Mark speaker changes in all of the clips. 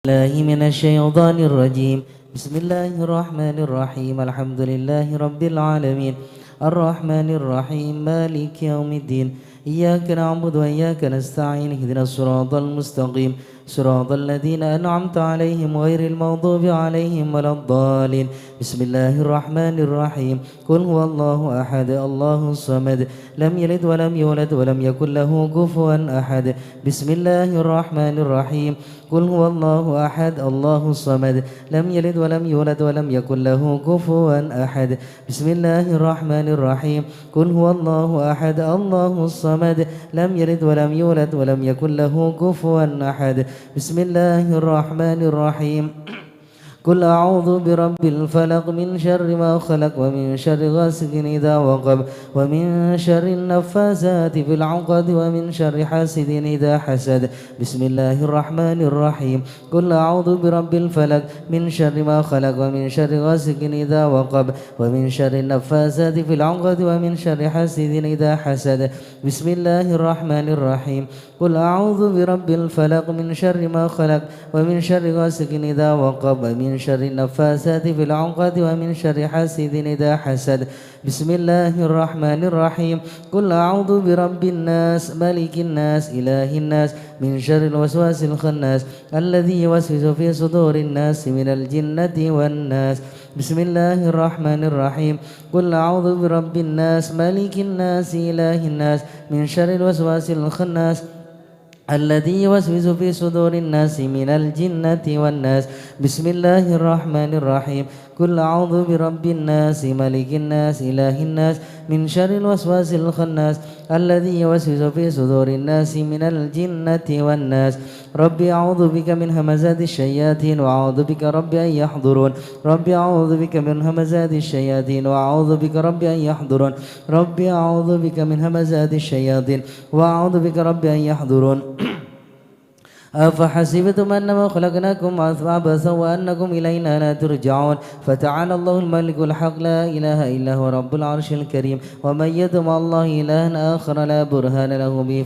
Speaker 1: الله من الشيطان الرجيم. بسم الله الرحمن الرحيم. الحمد لله رب العالمين الرحمن الرحيم مالك يوم الدين. إياك نعبد وإياك نستعين. اهدنا الصراط المستقيم صراط الذين أنعمت عليهم غير المغضوب عليهم ولا الضالين. بسم الله الرحمن الرحيم. قل هو الله أحد الله الصمد لم يلد ولم يولد ولم يكن له كفوا أحد. بسم الله الرحمن الرحيم. قل هو الله أحد الله الصمد لم يلد ولم يولد ولم يكن له كفوا أحد. بسم الله الرحمن الرحيم. قل هو الله أحد الله الصمد لم يلد ولم يولد ولم يكن له كفوا أحد. بسم الله الرحمن الرحيم. قل أعوذ برب الفلق من شر ما خلق ومن شر غاسق إذا وقب ومن شر النفاثات في العقد ومن شر حاسد إذا حسد. بسم الله الرحمن الرحيم. قل أعوذ برب الفلق من شر ما خلق ومن شر غاسق إذا وقب ومن شر النفاثات في العقد ومن شر حاسد إذا حسد. بسم الله الرحمن الرحيم. قل أعوذ برب الفلق من شر ما خلق ومن شر غاسق إذا وقب ومن شر النفاثات في العقد ومن شر حاسد إذا حسد. بسم الله الرحمن الرحيم. قل أعوذ برب الناس ملك الناس إله الناس من شر الوسواس الخناس الذي يوسوس في صدور الناس من الجنة والناس. بسم الله الرحمن الرحيم. قل أعوذ برب الناس ملك الناس إله الناس من شر الوسواس الخناس الذي يوسوس في صدور الناس من الجنة والناس. بسم الله الرحمن الرحيم. قل أعوذ برب الناس ملك الناس إله الناس من شر الوسواس الخناس الذي يوسوس في صدور الناس من الجنة والناس. ربي أعوذ بك من همزات الشياطين وأعوذ بك ربي أن يحضرون. ربي أعوذ بك من همزات الشياطين وأعوذ بك ربي أن يحضرون. ربي أعوذ بك من همزات الشياطين وأعوذ بك ربي أن يحضرون. أفحسبتم أنما خلقناكم عبثا وأنكم إلينا لا ترجعون. فتعالى الله الملك الحق لا إله إلا هو رب العرش الكريم. ومن يدع مع الله إلها آخر لا برهان له به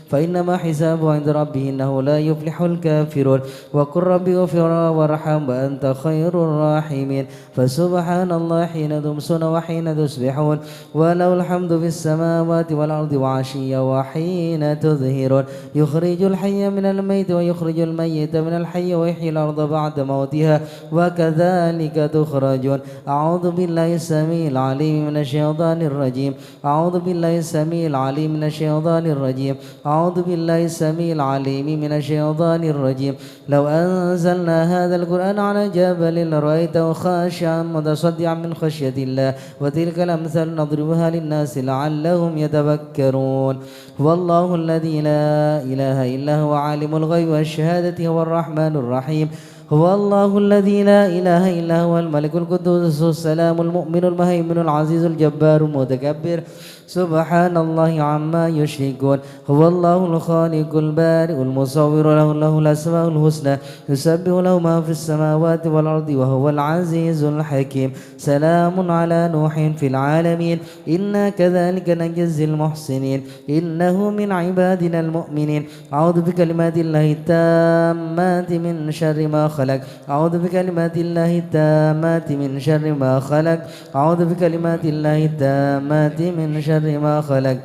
Speaker 1: فإنما حسابه عند ربه إنه لا يفلح الكافرون. وقل رب اغفر وارحم وأنت خير الراحمين. فسبحان الله حين تمسون وحين تصبحون وله الحمد في السماوات والأرض وعشيا وحين تظهرون. يخرج الحي من الميت ويخرج الميت من الحي ويحيي الأرض بعد موتها وكذلك تخرجون. أعوذ بالله السميع العليم من الشيطان الرجيم. أعوذ بالله السميع العليم من الشيطان الرجيم. أعوذ بالله السميع العليم من الشيطان الرجيم. لو أنزلنا هذا القرآن على جبل لرأيته خاشعا متصدعا من خشية الله وتلك الأمثال نضربها للناس لعلهم يتفكرون. هو الله الذي لا إله إلا هو عالم الغيب والشهادة هو الرحمن الرحيم. هو الله الذي لا إله إلا هو الملك القدوس السلام المؤمن المهيمن العزيز الجبار المتكبر سبحان الله عما يشركون. هو الله الخالق البارئ المصور له الأسماء الحسنى يسبح له ما في السماوات والأرض وهو العزيز الحكيم. سلام على نوح في العالمين إنا كذلك نجزي المحسنين إنه من عبادنا المؤمنين. أعوذ بكلمات الله التامات من شر ما خلق. أعوذ بكلمات الله التامات من شر ما خلق. أعوذ بكلمات الله التامات من شر ما خلق.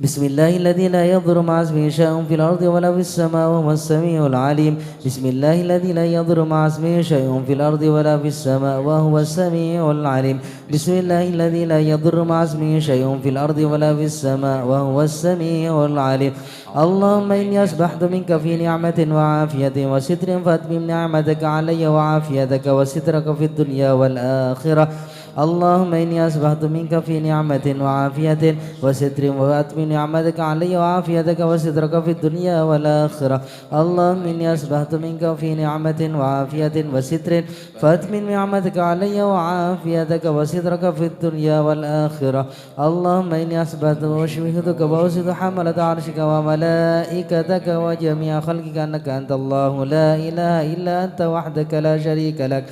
Speaker 1: بسم الله الذي لا يضر مع اسمه شيء في الأرض ولا في السماء وهو السميع العليم. بسم الله الذي لا يضر مع اسمه شيء في الأرض ولا في السماء وهو السميع العليم. بسم الله الذي لا يضر مع اسمه شيء في الأرض ولا في السماء وهو السميع العليم. اللهم إني أصبحت منك في نعمة وعافية وستر فأتمم نعمتك علي وعافيتك وسترك في الدنيا والآخرة. اللهم إني أصبحت منك في نعمة وعافية وستر فأتمم نعمتك علي وعافيتك وسترك في الدنيا والآخرة. اللهم إني أصبحت منك في نعمة وعافية وستر فأتمم نعمتك علي وعافيتك وسترك في الدنيا والآخرة. اللهم إني أصبحت وأشهدك وأشهد حملة عرشك وملائكتك وجميع خلقك أنك أنت الله لا إله إلا أنت وحدك لا شريك لك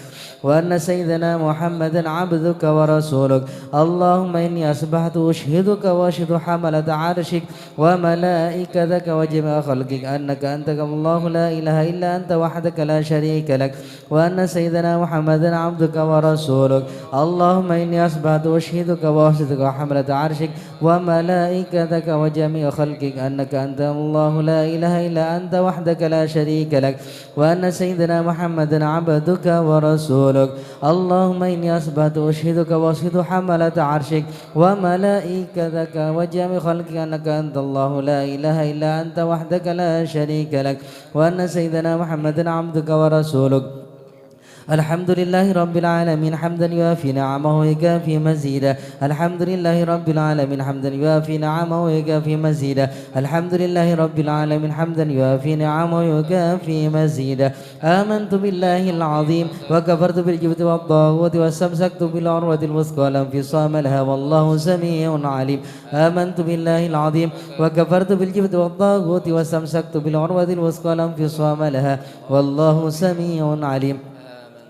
Speaker 1: وأن سيدنا محمدا عبدك عبدك ورسولك اللهم إني أصبحت أشهدك وأشهد حملة عرشك وملائكتك وجميع خلقك أنك أنت الله لا إله إلا أنت وحدك لا شريك لك وأن سيدنا محمدا عبدك ورسولك اللهم إني أصبحت أشهدك وأشهدك حملة عرشك وملائكتك وجميع خلقك أنك أنت الله لا إله إلا أنت وحدك لا شريك لك وأن سيدنا محمدا عبدك ورسولك اللهم إني أصبحت أشهدك وأشهد حملة عرشك وملائكتك وجميع خلقك أنك أنت الله لا إله إلا أنت وحدك لا شريك لك وأن سيدنا محمدا عبدك ورسولك الحمد لله رب العالمين حمدا يوافي نعمه ويكافي مزيدا الحمد لله رب العالمين حمدا يوافي نعمه ويكافي مزيدا الحمد لله رب العالمين حمدا يوافي نعمه ويكافي مزيدا آمنت بالله العظيم وكفرت بالجبت والطاغوت واستمسكت بالعروة الوثقى لا انفصام لها والله سميع عليم آمنت بالله العظيم وكفرت بالجبت والطاغوت واستمسكت بالعروة الوثقى لا انفصام لها والله سميع عليم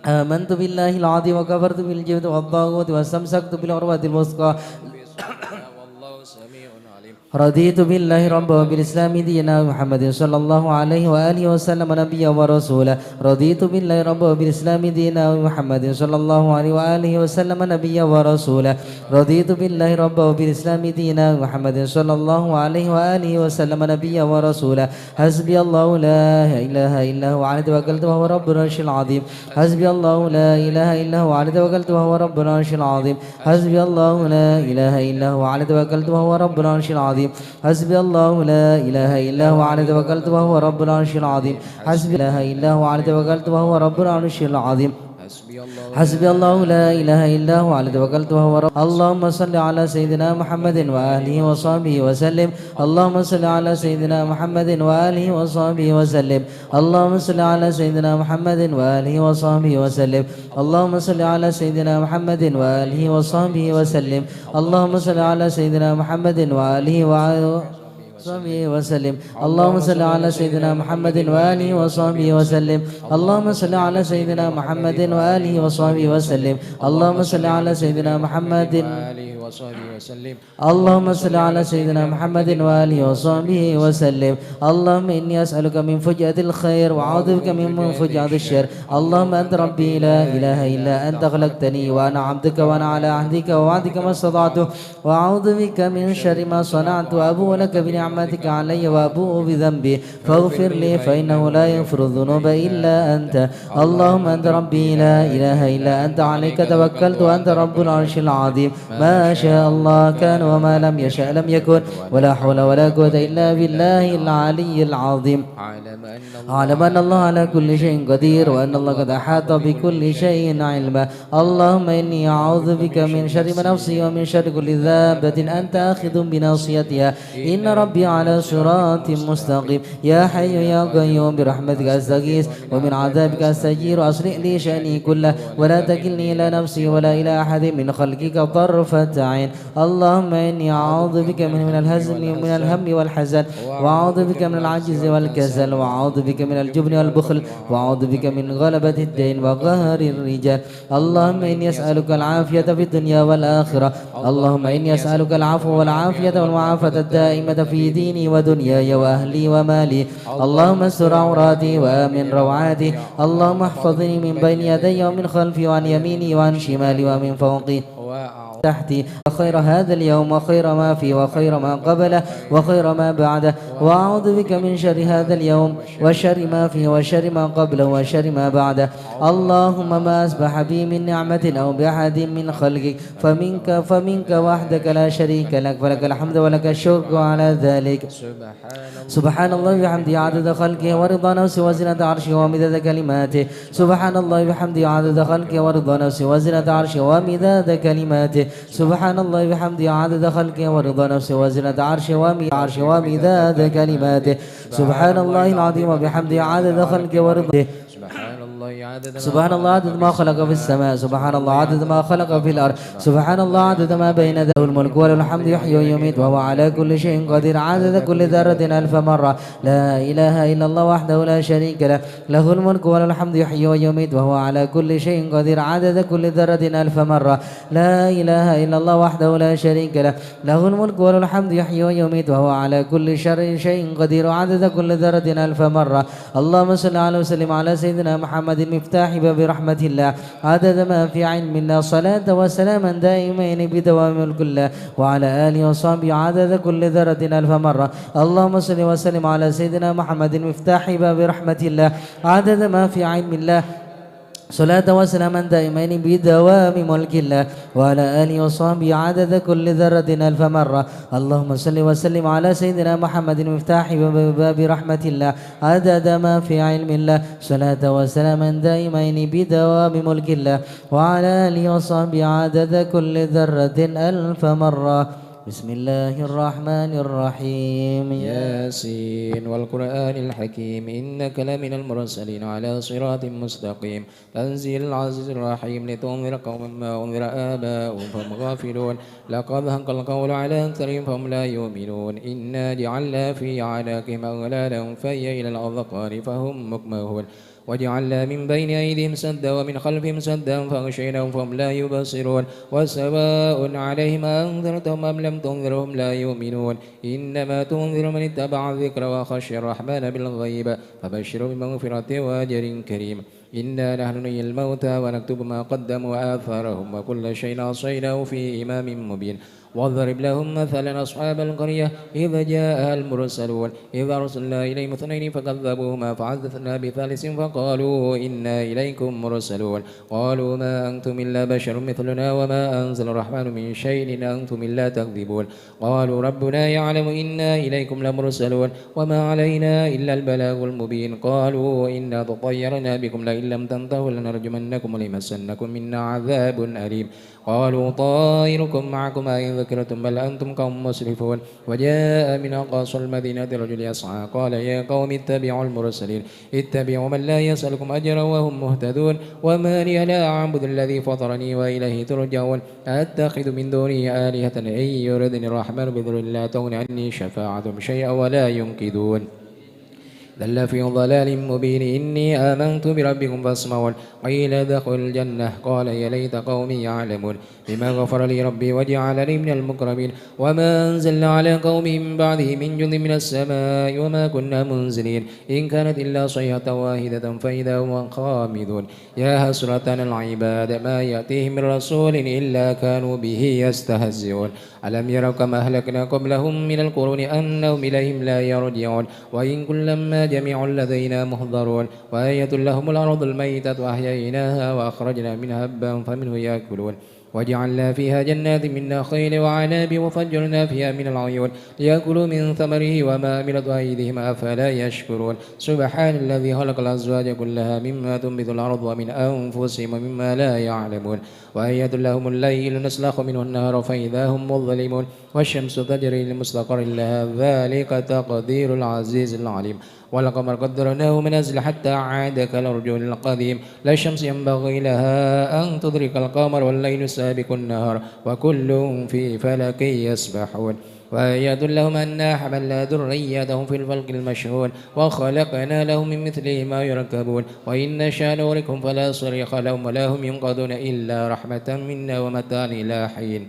Speaker 1: آمنت بالله العظيم وكفرت بالجبت والطاغوت واستمسكت بالعروة الوثقى رضيت بالله ربا وبالإسلام دينا محمد صلى الله عليه وآله وسلم نبيا ورسولا رضيت بالله ربا وبالإسلام دينا محمد صلى الله عليه وآله وسلم نبيا ورسولا رضيت بالله ربا وبالإسلام دينا محمد صلى الله عليه وآله وسلم نبيا ورسولا حسبي الله لا إله إلا هو عليه توكلت وهو رب العرش العظيم حسبي الله لا إله إلا هو عليه توكلت وهو رب العرش العظيم حسبي الله لا إله إلا هو عليه توكلت وهو رب العرش العظيم حسبي الله لا إله إلا هو عليه توكلت وهو رب العرش العظيم حسبي لا إله إلا هو عليه توكلت وهو رب العرش العظيم حسبي الله لا إله إلا هو عليه توكلت وهو رب اللهم صل على سيدنا محمد وآله وصحبه وسلم اللهم صل على سيدنا محمد وآله وصحبه وسلم اللهم صل على سيدنا محمد وآله وصحبه وسلم اللهم صل على سيدنا محمد وآله وصحبه وسلم اللهم صل على سيدنا محمد وآله وصحبه وسلم اللهم صل على سيدنا محمد وآله وصحبه وسلم اللهم صل على سيدنا محمد وآله وصحبه وسلم اللهم صل على سيدنا محمد وآله وصحبه وسلم اللهم صل على سيدنا محمد وآله وصحبه وسلم اللهم إني أسألك من فجأة الخير وأعوذ بك من فجأة الشر اللهم أنت ربي لا إله إلا أنت خلقتني وأنا عبدك وأنا على عهدك ووعدك ما استطعت وأعوذ بك من شر ما صنعت وأبوء لك بنعمتك علي وأبوء بذنبي فاغفر لي فإنه لا يغفر الذنوب إلا أنت اللهم أنت ربي لا إله إلا أنت عليك توكلت وأنت رب العرش العظيم ما شاء الله كان وما لم يشاء لم يكن ولا حول ولا قوة إلا بالله العلي العظيم أعلم أن الله على كل شيء قدير وأن الله قد أحاط بكل شيء علما اللهم إني أعوذ بك من شر نفسي ومن شر كل ذابة أنت آخذ بناصيتها إن ربي على صراط مستقيم يا حي يا قيوم برحمتك أستغيث ومن عذابك أستجير أصلح لي شأني كله ولا تكلني إلى نفسي ولا إلى أحد من خلقك طرفة عين اللهم إني أعوذ بك من الهزل ومن الهم والحزن وأعوذ بك من العجز والكسل وأعوذ بك من الجبن والبخل وأعوذ بك من غلبة الدين وقهر الرجال اللهم إني أسألك العافية في الدنيا والآخرة اللهم إني أسألك العفو والعافية والمعافاة الدائمة في ديني ودنياي وأهلي ومالي اللهم استر عوراتي وآمن روعاتي اللهم احفظني من بين يدي ومن خلفي وعن يميني وعن شمالي ومن فوقي تحتي وخير هذا اليوم وخير ما فيه وخير ما قبله وخير ما بعده وأعوذ بك من شر هذا اليوم وشر ما فيه وشر ما قبله وشر ما بعده اللهم ما أصبح بي من نعمة أو بأحد من خلقك فمنك وحدك لا شريك لك فلك الحمد ولك الشكر على ذلك سبحان الله بحمده عدد خلقه ورضا نفسه وزنة عرشه ومداد كلماته سبحان الله بحمده عدد خلقه ورضا نفسه وزنة عرشه ومداد كلماته سبحان الله بحمده عدد خلقه ورضا نفسه وزنة عرشه ومداد كلماته سبحان الله العظيم وبحمده عدد خلقه ورضا سبحان الله عدد ما خلق في السماء سبحان الله عدد ما خلق في الأرض سبحان الله عدد ما بين ذو الملك وله الحمد يحيي ويميت وهو على كل شيء قدير عدد كل ذرة ألف مرة لا إله إلا الله وحده لا شريك له له الملك وله الحمد يحيي ويميت وهو على كل شيء قدير عدد كل ذرة ألف مرة لا إله إلا الله وحده لا شريك له له الملك وله الحمد يحيي ويميت وهو على كل شيء قدير عدد كل ذرة ألف مرة اللهم صل على وسلم على سيدنا محمد مفتاح باب رحمة الله عدد ما في علم الله صلاة وسلاما دائمين بدوام ملك الله وعلى آله وصحبه عدد كل ذرة ألف مرة اللهم صل وسلم على سيدنا محمد مفتاح باب رحمة الله عدد ما في علم الله صلاة وسلاما دائمين بدوام ملك الله وعلى آله وصحبه عدد كل ذرة ألف مرة اللهم صل وسلم على سيدنا محمد مفتاح باب رحمة الله عدد ما في علم الله صلاة وسلاما دائمين بدوام ملك الله وعلى آله وصحبه عدد كل ذرة ألف مرة بسم الله الرحمن الرحيم
Speaker 2: ياسين والقرآن الحكيم إنك لمن المرسلين على صراط مستقيم تنزيل العزيز الرحيم لتنذر قوما ما أنذر آباؤهم فهم غافلون لقد حق القول على أكثرهم فهم لا يؤمنون إنا جعلنا في أعناقهم أغلالا فهي إلى الأذقان فهم مقمحون وجعلنا من بين أيديهم سدا ومن خلفهم سدا فأغشيناهم فهم لا يبصرون وسواء عليهم أنذرتهم أم لم تنذرهم لا يؤمنون إنما تنذر من اتبع الذكر وخشي الرحمن بالغيب فبشروا بمغفرة وأجر كريم إنا نحن نحيي الموتى ونكتب ما قدموا وآثارهم وكل شيء أحصيناه في إمام مبين واضرب لهم مثلا أصحاب القرية إذا جاءها المرسلون إذا أرسلنا إليهم اثنين فكذبوهما فعززنا بثالث فقالوا إنا إليكم مرسلون قالوا ما أنتم إلا بشر مثلنا وما أنزل الرحمن من شيء إن أنتم إلا تكذبون قالوا ربنا يعلم إنا إليكم لمرسلون وما علينا إلا البلاغ المبين قالوا إنا تطيرنا بكم لئن لم تنتهوا لنرجمنكم وليمسنكم منا عذاب أليم قالوا طائركم معكم إن ذكرتم بل أنتم قوم مسرفون وجاء من أقاصي المدينة رجل يسعى قال يا قوم اتبعوا المرسلين اتبعوا من لا يسألكم أجرا وهم مهتدون وما لي لا أعبد الذي فطرني وإليه ترجعون أتخذ من دونه آلهة إن يردني الرحمن بضر لا تغن عني شفاعتهم شيئا ولا ينقذون ذل في ضلال مبين إني آمنت بربكم فاسمعون قيل ادخل الجنة قال يا ليت قومي يعلمون بما غفر لي ربي وجعلني من المكرمين وما أنزلنا على قومه من بعده من جند من السماء وما كنا منزلين إن كانت إلا صيحة واحدة فإذا هم خامدون يا حسرة العباد ما يأتيهم من رسول إلا كانوا به يستهزئون ألم يروا كما أهلكنا قبلهم من القرون أنهم إليهم لا يرجعون وإن كلما جميع لدينا محضرون وآية لهم الأرض الميتة وأحييناها وأخرجنا منها هبا فمنه يأكلون وجعلنا فيها جنات من نخيل وعناب وفجرنا فيها من العيون ليأكلوا من ثمره وما عملت أيديهم أفلا يشكرون سبحان الذي خلق الأزواج كلها مما تنبت الأرض ومن أنفسهم ومما لا يعلمون وآية لهم الليل نسلخ منه النهار فإذا هم مظلمون والشمس تجري لمستقر لها ذلك تقدير العزيز العليم والقمر قدرناه منازل حتى عاد كالأرجل القديم لا الشمس ينبغي لها أن تدرك القمر والليل سابق النهار وكل في فلك يسبحون وآيات لهم أنا حملنا ذريتهم في الفلك المشحون وخلقنا لهم من مثله ما يركبون وإن نشاء نغرقهم فلا صريخ لهم ولا هم ينقذون إلا رحمة منا ومتاعا إلى حين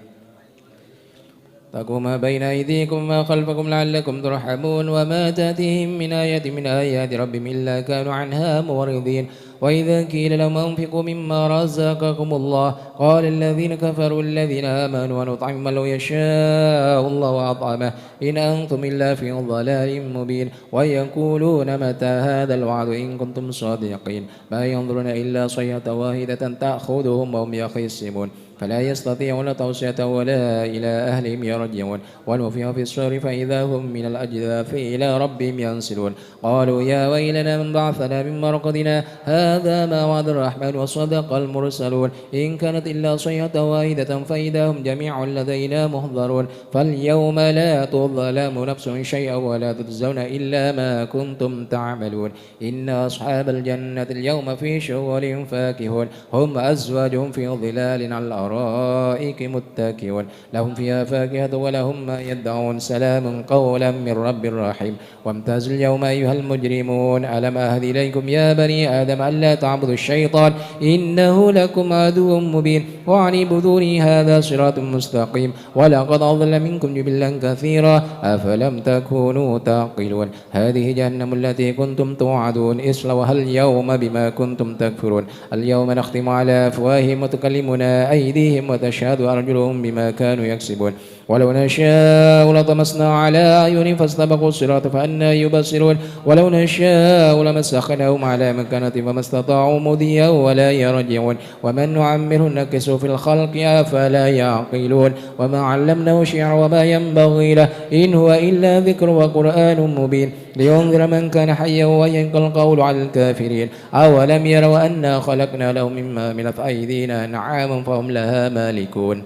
Speaker 2: تقوم ما بين أيديكم وما خلفكم لعلكم ترحمون وما تأتيهم من آية من آيات ربهم إلا كانوا عنها معرضين وإذا قيل لهم أنفقوا مما رزقكم الله قال الذين كفروا الذين آمنوا ونطعم من لو يشاء الله أطعمه إن أنتم إلا في ضلال مبين ويقولون متى هذا الوعد إن كنتم صادقين ما ينظرون إلا صيحة واحدة تأخذهم وهم يخصمون فلا يستطيعون توصية ولا إلى أهلهم يرجعون ونفخ في الصور فإذا هم من الأجداث إلى ربهم ينسلون قالوا يا ويلنا من بعثنا من مرقدنا هذا ما وعد الرحمن وصدق المرسلون إن كانت إلا صيحة واحدة فإذا هم جميع لدينا محضرون فاليوم لا تظلم نفس شيئا ولا تجزون إلا ما كنتم تعملون إن أصحاب الجنة اليوم في شغل فاكهون هم أزواجهم في ظلال على الأرائك متكئون لهم فيها فاكهة ولهم ما يدعون سلام قولا من رب رحيم وامتازوا اليوم أيها المجرمون ألم أهد إليكم يا بني آدم ألا تعبدوا الشيطان إنه لكم عدو مبين وأن اعبدوني هذا صراط مستقيم ولقد أضل منكم جبلا كثيرا أفلم تكونوا تعقلون هذه جهنم التي كنتم توعدون اصلوها اليوم بما كنتم تكفرون اليوم نختم على أفواههم وتكلمنا أيديهم وتشهد أرجلهم بما كانوا يكسبون ولو نشاء لطمسنا على أعينهم فاستبقوا الصراط فأنى يبصرون ولو نشاء لمسخناهم على مكانتهم فما استطاعوا مضيا ولا يرجعون ومن نعمره نكسه في الخلق أفلا يعقلون وما علمناه شعر وما ينبغي له إن هو إلا ذكر وقرآن مبين لينذر من كان حيا وينقى القول على الكافرين أولم يروا أنا خلقنا لهم مما عملت أيدينا أنعاما فهم لها مالكون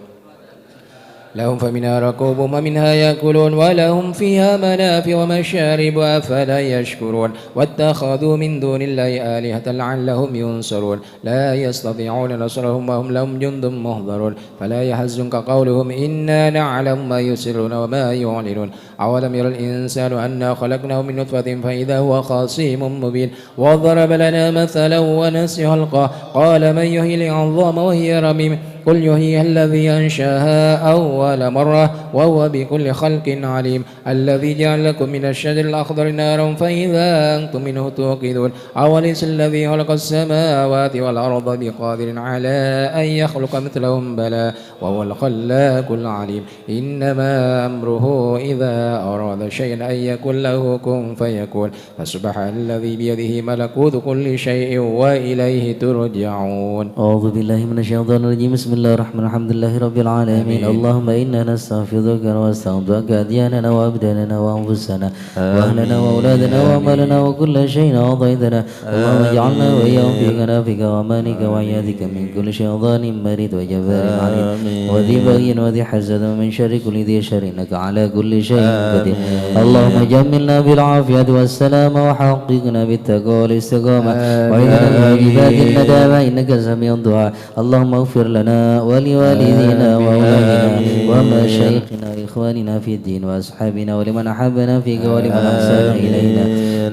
Speaker 2: لهم فمنها ركوب ومنها يأكلون ولهم فيها منافع ومشارب أفلا يشكرون واتخذوا من دون الله آلهة لعلهم ينصرون لا يستطيعون نصرهم وهم لهم جند مهضرون فلا يحزنك قولهم إنا نعلم ما يسرون وما يعلنون أولم ير الإنسان أنا خلقناه من نطفة فإذا هو خصيم مبين وضرب لنا مثلا ونسي خلقه قال من يحيي العظام وهي رميم قل يحييها الذي أنشاها أول مرة وهو بكل خلق عليم الذي جعل لكم من الشجر الأخضر نارا فإذا أنتم منه توقدون أوليس الذي خلق السماوات والأرض بقادر على أن يخلق مثلهم بلى وهو الخلاق العليم إنما أمره إذا أراد شيئا أن يكون له كن فيكون فسبحان الذي بيده ملكوت كل شيء وإليه ترجعون
Speaker 1: أعوذ بالله من الشيطان الرجيم بسم الله الرحمن الرحيم الحمد لله رب العالمين اللهم إنا نستغفرك ونستغفرك أدياننا وأبداننا وأنفسنا وأهلنا وأولادنا وأمالنا وكل شيء أعطيتنا اللهم اجعلنا وإياهم في كنافك وأمانك وعياذك من كل شيطان مريد وجبار عنيد وذي بغي وذي حسد ومن شر كل ذي شر إنك على كل شيء قدير اللهم جملنا بالعافية والسلام وحققنا بالتقوى والاستقامة وإنا عباد الندامة إنك سميع الدعاء اللهم اغفر لنا ولوالدينا وأولادنا ومشايخنا وإخواننا في الدين وأصحابنا ولمن أحبنا فيك ولمن أحسن إلينا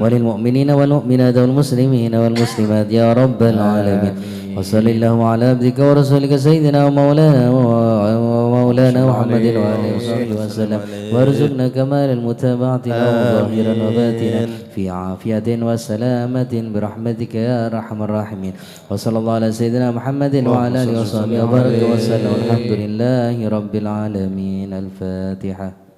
Speaker 1: وللمؤمنين والمؤمنات والمسلمين والمسلمات يا رب العالمين وصل اللهم على عبدك ورسولك سيدنا ومولانا محمد وآله وصحبه وسلم وارزقنا كمال المتابعة له ظاهرا وباطنا في عافية وسلامة برحمتك يا أرحم الراحمين وصلى الله على سيدنا محمد وعلى آله وصحبه وبارك وسلم والحمد لله رب العالمين. الفاتحة.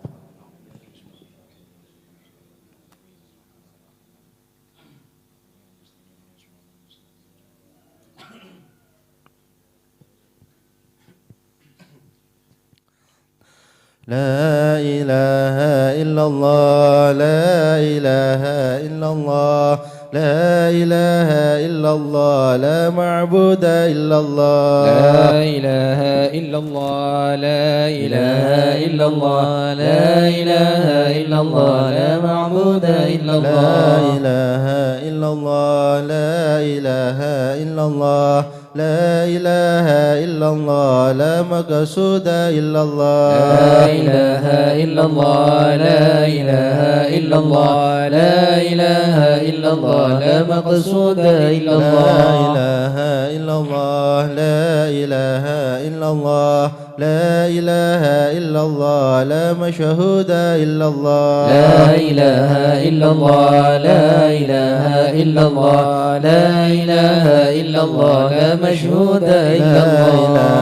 Speaker 3: لا إله إلا الله لا إله إلا الله لا إله إلا الله لا معبود إلا الله
Speaker 2: لا إله إلا الله لا إله إلا الله لا إله إلا الله لا معبود إلا الله
Speaker 3: لا إله إلا الله لا إله إلا الله لا إله إلا الله لا مقصود إلا الله
Speaker 2: لا إله إلا الله لا إله إلا الله لا إله إلا الله لا مقصود إلا الله
Speaker 3: لا إله إلا الله لا إله إلا الله لا إله إلا الله لا مشهود إلا الله
Speaker 2: لا إله إلا الله لا إله إلا الله لا إله إلا الله لا مشهود إلا الله
Speaker 3: لا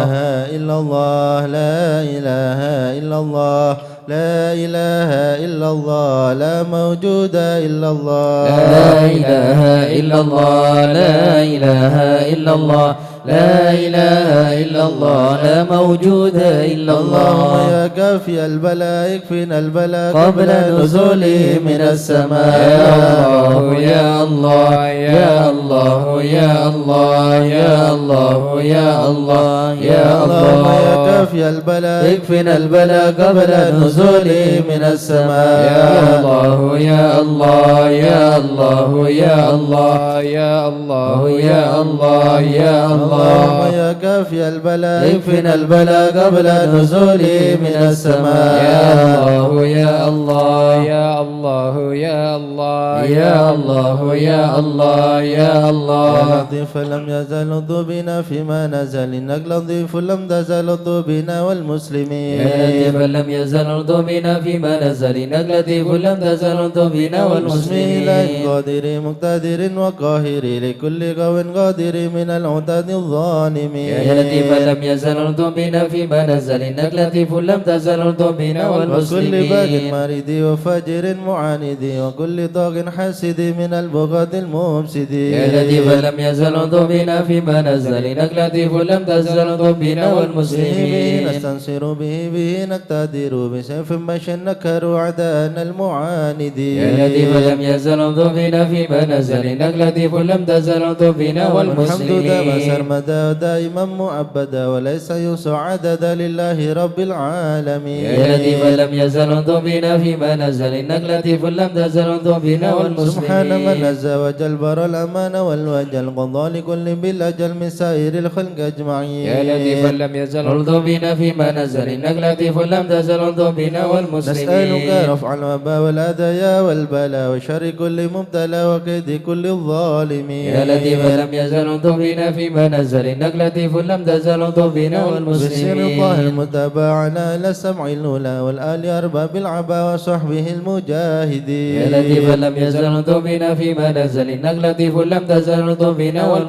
Speaker 3: إله إلا الله لا إله إلا الله لا إله إلا الله لا موجود إلا الله
Speaker 2: لا إله إلا الله لا إله إلا الله
Speaker 1: لا إله إلا الله لا موجود إلا
Speaker 3: اللهم
Speaker 1: الله
Speaker 3: يا كافي البلاء اكفنا البلاء
Speaker 1: قبل نزوله من السماء
Speaker 2: يا الله يا الله يا الله يا الله يا الله يا
Speaker 3: اللهم يا
Speaker 2: الله
Speaker 3: كافي البلاء
Speaker 1: اكفنا البلاء قبل نزوله من السماء
Speaker 2: يا الله يا الله يا الله يا الله يا الله يا الله يا
Speaker 3: اللهم
Speaker 2: الله
Speaker 3: يا كافي البلاء
Speaker 1: اكفنا البلاء قبل نزوله من السماء
Speaker 2: يا الله يا الله يا الله يا الله يا الله يا الله يا الله
Speaker 3: لطيف لم يزل ذوبنا فيما نزل إنك لطيف لم تزل ذوبنا والمسلمين
Speaker 1: لطيفا لم يزل ارض بنا فيما نزل انك لطيف لم تزل ارض بنا
Speaker 3: والمسلمين
Speaker 1: والمسلمين
Speaker 3: قادر مقتدر وقاهر لكل قو قادر من العتاد الظالمين
Speaker 1: يا لطيفا لم يزل ارض بنا فيما نزل انك لطيف لم تزل ارض بنا
Speaker 3: وكل باغ
Speaker 1: والمسلمين
Speaker 3: مريد وفاجر معاند وكل طاغ حاسد من البغاة المفسدين
Speaker 1: يا لطيفا لم يزل ارض بنا فيما نزل انك لطيف لم تزل ارض بنا
Speaker 3: به
Speaker 1: والمسلمين
Speaker 3: نستنصر به نقتدر بسيف بش نكر أعداءنا المعاندين
Speaker 1: يا لطيفا لم يزل ارض بنا فيما نزل انك لطيف لم تزل ارض بنا
Speaker 3: والحمد دام
Speaker 1: والمسلمين
Speaker 3: سرمدا دائما مؤبدا وليس يوسع عددا لله رب العالمين
Speaker 1: يا لطيفا لم يزل ارض بنا فيما نزل انك لطيف لم تزل ارض بنا
Speaker 3: سبحان من
Speaker 1: والمسلمين
Speaker 3: عز وجل بر الأمان والوجل قضى لكل بالأجل من سائر الخلق أجمعين
Speaker 2: يا لطيفا لم يزل
Speaker 1: ارض بنا فيما نزل انك لطيف لم تزل ارض بنا
Speaker 3: نسألك
Speaker 1: والمسلمين
Speaker 3: رفع الوباء والأذى والبلاء وشر كل مبتلى وكيد كل الظالمين
Speaker 1: يا لطيفا لم يزل ارض بنا فيما نزل انك لطيف لم تزل ارض بنا
Speaker 3: بسر
Speaker 1: والمسلمين
Speaker 3: الله المتابعنا إلى السمع الأولى والآل أرباب العبا وصحبه المجاهدين
Speaker 1: يا لطيفا لم يزل ارض بنا فيما نزل انك لطيف لم تزل ارض بنا
Speaker 3: والتابعين